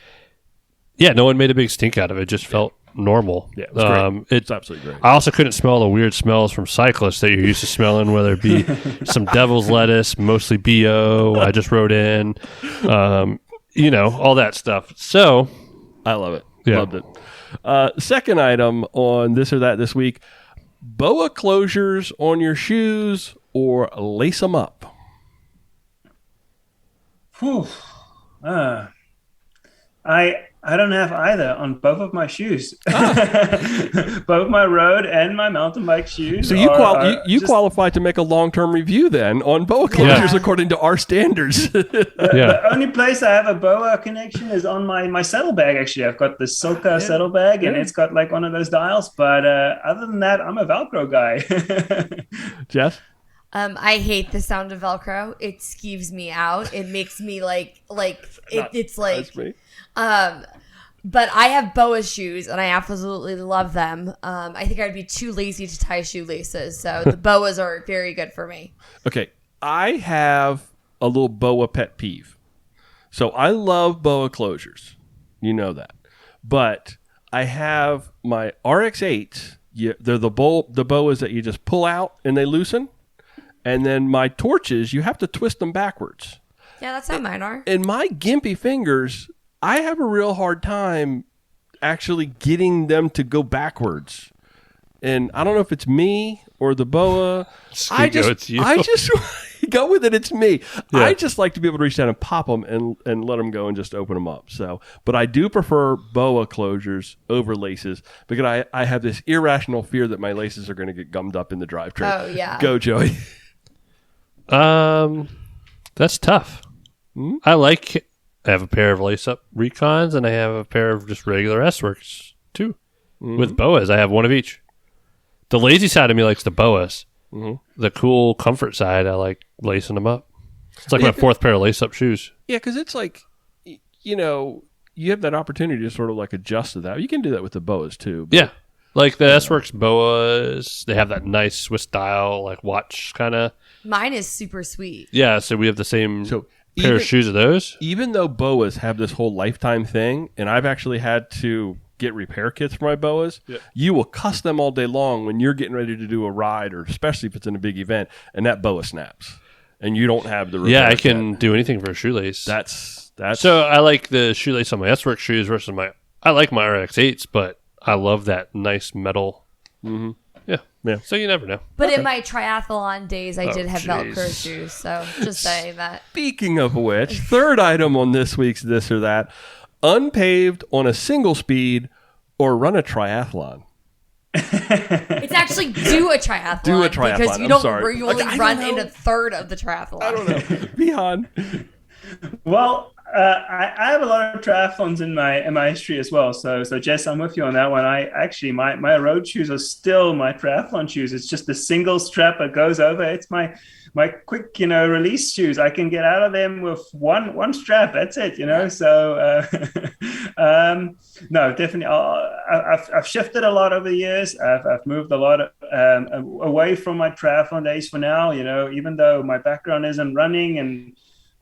Yeah, no one made a big stink out of it. It just felt normal. Yeah, it was great. It's absolutely great. I also couldn't smell the weird smells from cyclists that you're used to smelling, whether it be some devil's lettuce, mostly BO. I just wrote in. All that stuff. So I love it. Yeah. Loved it. Second item on This or That this week, boa closures on your shoes or lace them up? Whew. I don't have either on both of my shoes. Both my road and my mountain bike shoes. So you qualify to make a long-term review then on boa closures according to our standards. The only place I have a boa connection is on my saddlebag. Actually, I've got the Silka saddlebag, and it's got like one of those dials. But other than that, I'm a Velcro guy. Jess? I hate the sound of Velcro. It skeeves me out. It makes me it's like, That's me. But I have BOA shoes, and I absolutely love them. I think I'd be too lazy to tie shoelaces, so the BOAs are very good for me. Okay, I have a little BOA pet peeve. So I love BOA closures. You know that. But I have my RX-8s. They're the BOAs that you just pull out and they loosen. And then my torches, you have to twist them backwards. Yeah, that's how mine are. And my gimpy fingers, I have a real hard time actually getting them to go backwards. And I don't know if it's me or the BOA. It's you. I just go with it. It's me. Yeah. I just like to be able to reach down and pop them and let them go and just open them up. So, but I do prefer BOA closures over laces because I have this irrational fear that my laces are going to get gummed up in the drivetrain. Oh, yeah. Go, Joey. That's tough. I have a pair of lace-up Recons, and I have a pair of just regular S-Works, too. With BOAs, I have one of each. The lazy side of me likes the BOAs. The cool comfort side, I like lacing them up. It's like my fourth pair of lace-up shoes. Yeah, because it's like, you have that opportunity to sort of like adjust to that. You can do that with the BOAs, too. But, Yeah. Like the S-Works BOAs, they have that nice Swiss style, like watch kind of. Mine is super sweet. Yeah, so we have the same So pair of shoes of those. Even though BOAs have this whole lifetime thing, and I've actually had to get repair kits for my BOAs, you will cuss them all day long when you're getting ready to do a ride, or especially if it's in a big event, and that BOA snaps, and you don't have the repair Yeah, I kit. can do anything for a shoelace. That's So I like the shoelace on my S-Works shoes versus I like my RX-8s, but I love that nice metal. Yeah. So you never know. But in my triathlon days, I did have jeez. Velcro shoes, so just saying that. Speaking of which, third item on this week's This or That: unpaved on a single speed or run a triathlon. It's actually do a triathlon. Do a triathlon, Because you I'm don't sorry. you only I don't run know. in a third of the triathlon. I don't know. Wiehan. Well, I have a lot of triathlons in my history as well. So Jess, I'm with you on that one. I actually my road shoes are still my triathlon shoes. It's just the single strap that goes over. It's my quick release shoes. I can get out of them with one strap. That's it. So no, definitely. I've shifted a lot over the years. I've moved a lot away from my triathlon days for now. Even though my background isn't running and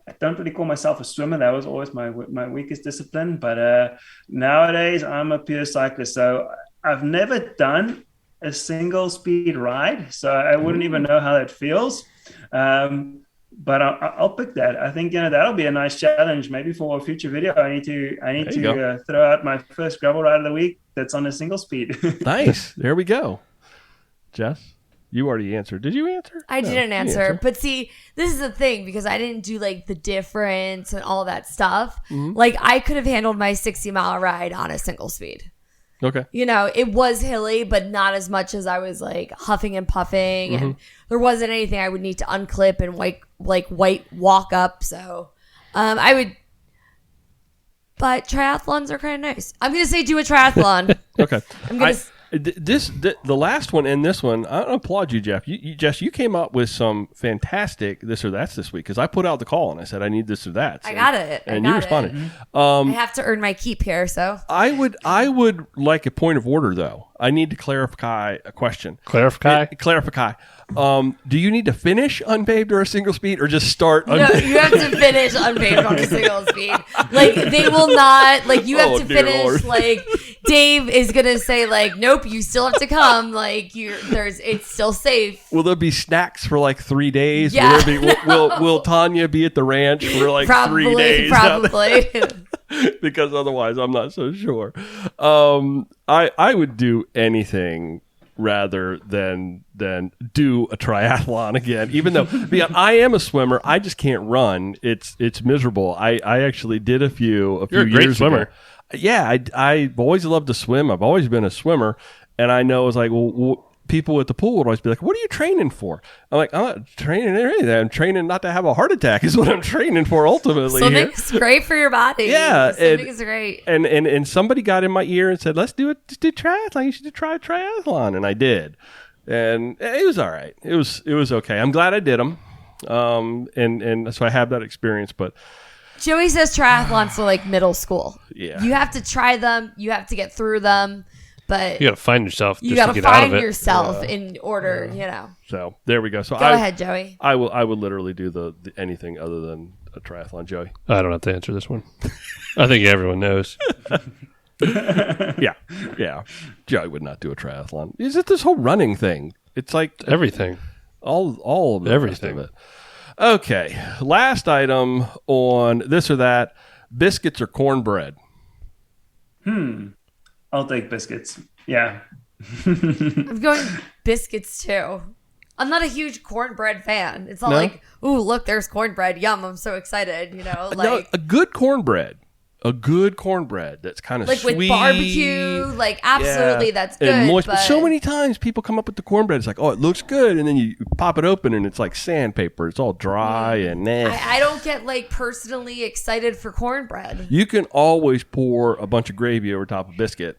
I don't really call myself a swimmer. That was always my weakest discipline. But nowadays, I'm a pure cyclist. So I've never done a single speed ride. So I wouldn't even know how that feels. But I'll pick that. I think that'll be a nice challenge. Maybe for a future video, I need to throw out my first gravel ride of the week that's on a single speed. Nice. There we go. Jess? You already answered. Did you answer? I No, didn't you answer. But see, this is the thing, because I didn't do like the difference and all that stuff. Mm-hmm. Like I could have handled my 60-mile ride on a single speed. Okay. It was hilly, but not as much as I was like huffing and puffing. And there wasn't anything I would need to unclip and white walk up. So I would. But triathlons are kind of nice. I'm going to say do a triathlon. Okay. I'm going to. The last one and this one, I applaud you, Jeff. Jess, you came up with some fantastic this or that's this week, because I put out the call and I said I need this or that. I got it. And you responded. I have to earn my keep here, so. I would like a point of order, though. I need to clarify a question. Clarify? Clarify. Do you need to finish unpaved or a single speed, or just start No, unpaved? you have to finish unpaved on a single speed. Like, they will not, like, you have Oh, to dear finish, Lord. like, Dave is going to say, like, nope, you still have to come. Like, it's still safe. Will there be snacks for like 3 days? Yeah. Will Tanya be at the ranch for like 3 days? Probably. Because otherwise I'm not so sure. I would do anything rather than do a triathlon again, even though I am a swimmer. I just can't run. It's miserable. I actually did a few You're a great years swimmer. ago. Yeah, I've always loved to swim. I've always been a swimmer, and I know it's like, well, people at the pool would always be like, "What are you training for?" I'm like, "I'm not training anything. I'm training not to have a heart attack. Is what I'm training for ultimately." Here. Swimming's great for your body. Yeah, Swimming is great. And somebody got in my ear and said, "Let's do it. Just do triathlon. You should try triathlon." And I did, and it was all right. It was okay. I'm glad I did them, and so I have that experience. But Joey says triathlons are like middle school. Yeah. You have to try them. You have to get through them. But You got to find yourself. you got to got to get out of find it. yourself in order, So there we go. So Go ahead, Joey. I would literally do the anything other than a triathlon, Joey. I don't have to answer this one. I think everyone knows. Yeah. Joey would not do a triathlon. Is it this whole running thing? It's like Everything. all of the Everything. rest of it. Okay. Last item on this or that: biscuits or cornbread. I'll take biscuits. Yeah. I'm going biscuits too. I'm not a huge cornbread fan. It's not like, ooh, look, there's cornbread. Yum, I'm so excited. No, Like a good cornbread. A good cornbread that's kind of like sweet. with barbecue. Like absolutely, that's good. And moist. but So many times people come up with the cornbread. It's like, oh, it looks good, and then you pop it open, and it's like sandpaper. It's all dry and nasty. I don't get like personally excited for cornbread. You can always pour a bunch of gravy over top of biscuit,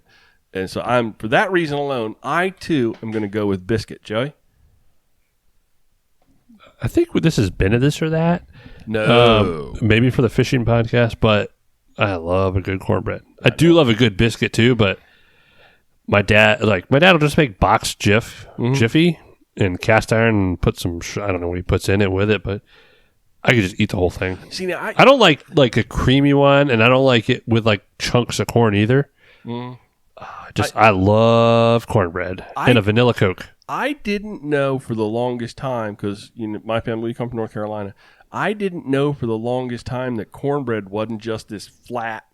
and so for that reason alone, I too am going to go with biscuit. Joey, I think this has been a this or that. no, Maybe for the fishing podcast, but I love a good cornbread. I do love a good biscuit too, but my dad will just make boxed Jiffy and cast iron and put some, I don't know what he puts in it with it, but I could just eat the whole thing. See now, I don't like a creamy one, and I don't like it with like chunks of corn either. I love cornbread and a vanilla Coke. I didn't know for the longest time because my family, we come from North Carolina. I didn't know for the longest time that cornbread wasn't just this flat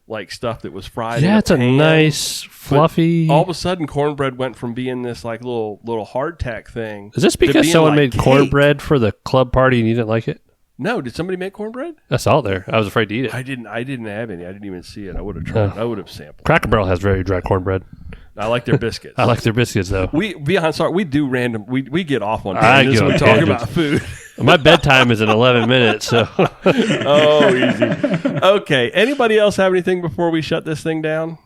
like stuff that was fried. Yeah, in it's a pan. nice But fluffy. all of a sudden, cornbread went from being this like little hardtack thing. Is this to because being someone like made cake. cornbread for the club party and you didn't like it? No, did somebody make cornbread? I saw it there. I was afraid to eat it. I didn't have any. I didn't even see it. I would have tried. I would have sampled. Cracker Barrel has very dry cornbread. I like their biscuits. I like their biscuits though. We do random. We get off on I tangents get when on we talk tangents. about food. My bedtime is in 11 minutes, so Oh, easy. Okay. Anybody else have anything before we shut this thing down?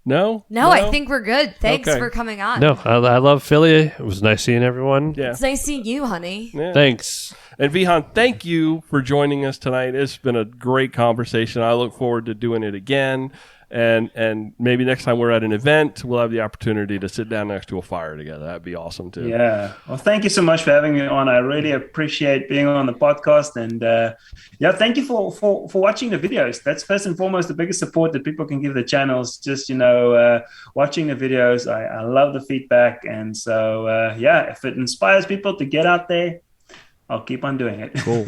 No. No, I think we're good. Thanks Okay. for coming on. no. I love Philly. It was nice seeing everyone. Yeah. It's nice seeing you, honey. Yeah. Thanks. And Wiehan, thank you for joining us tonight. It's been a great conversation. I look forward to doing it again. And maybe next time we're at an event, we'll have the opportunity to sit down next to a fire together. That'd be awesome too. Yeah. Well, thank you so much for having me on. I really appreciate being on the podcast. And thank you for watching the videos. That's first and foremost the biggest support that people can give the channels. Just, watching the videos. I love the feedback. And so, if it inspires people to get out there, I'll keep on doing it. Cool.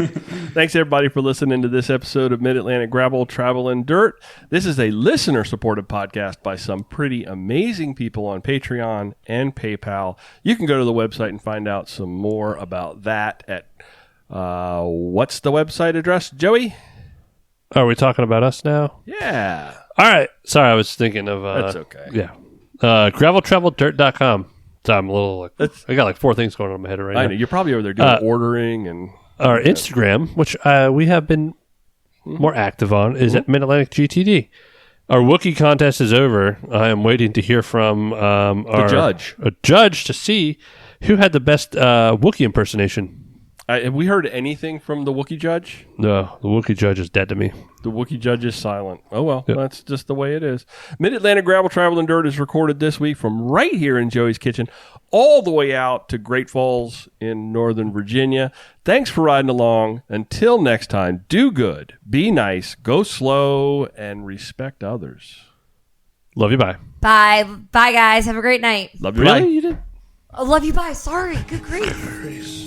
Thanks, everybody, for listening to this episode of Mid-Atlantic Gravel, Travel, and Dirt. This is a listener-supported podcast by some pretty amazing people on Patreon and PayPal. You can go to the website and find out some more about that at, what's the website address, Joey? Are we talking about us now? Yeah. All right. Sorry, I was thinking of... That's okay. Yeah. GravelTravelDirt.com. So I'm a little I got like 4 things going on in my head right I now. know. You're probably over there doing ordering and... Our Instagram, which we have been more active on, is at Mid-Atlantic GTD. Our Wookiee contest is over. I am waiting to hear from our judge. A judge to see who had the best Wookiee impersonation. have we heard anything from the Wookiee judge? No, the Wookiee judge is dead to me. The Wookiee judge is silent. Oh, well, Yep. That's just the way it is. Mid-Atlantic Gravel, Travel, and Dirt is recorded this week from right here in Joey's kitchen all the way out to Great Falls in Northern Virginia. Thanks for riding along. Until next time, do good, be nice, go slow, and respect others. Love you, bye. Bye. Bye, guys. Have a great night. Love you, bye. You did? I love you. Bye. Sorry. Good grief.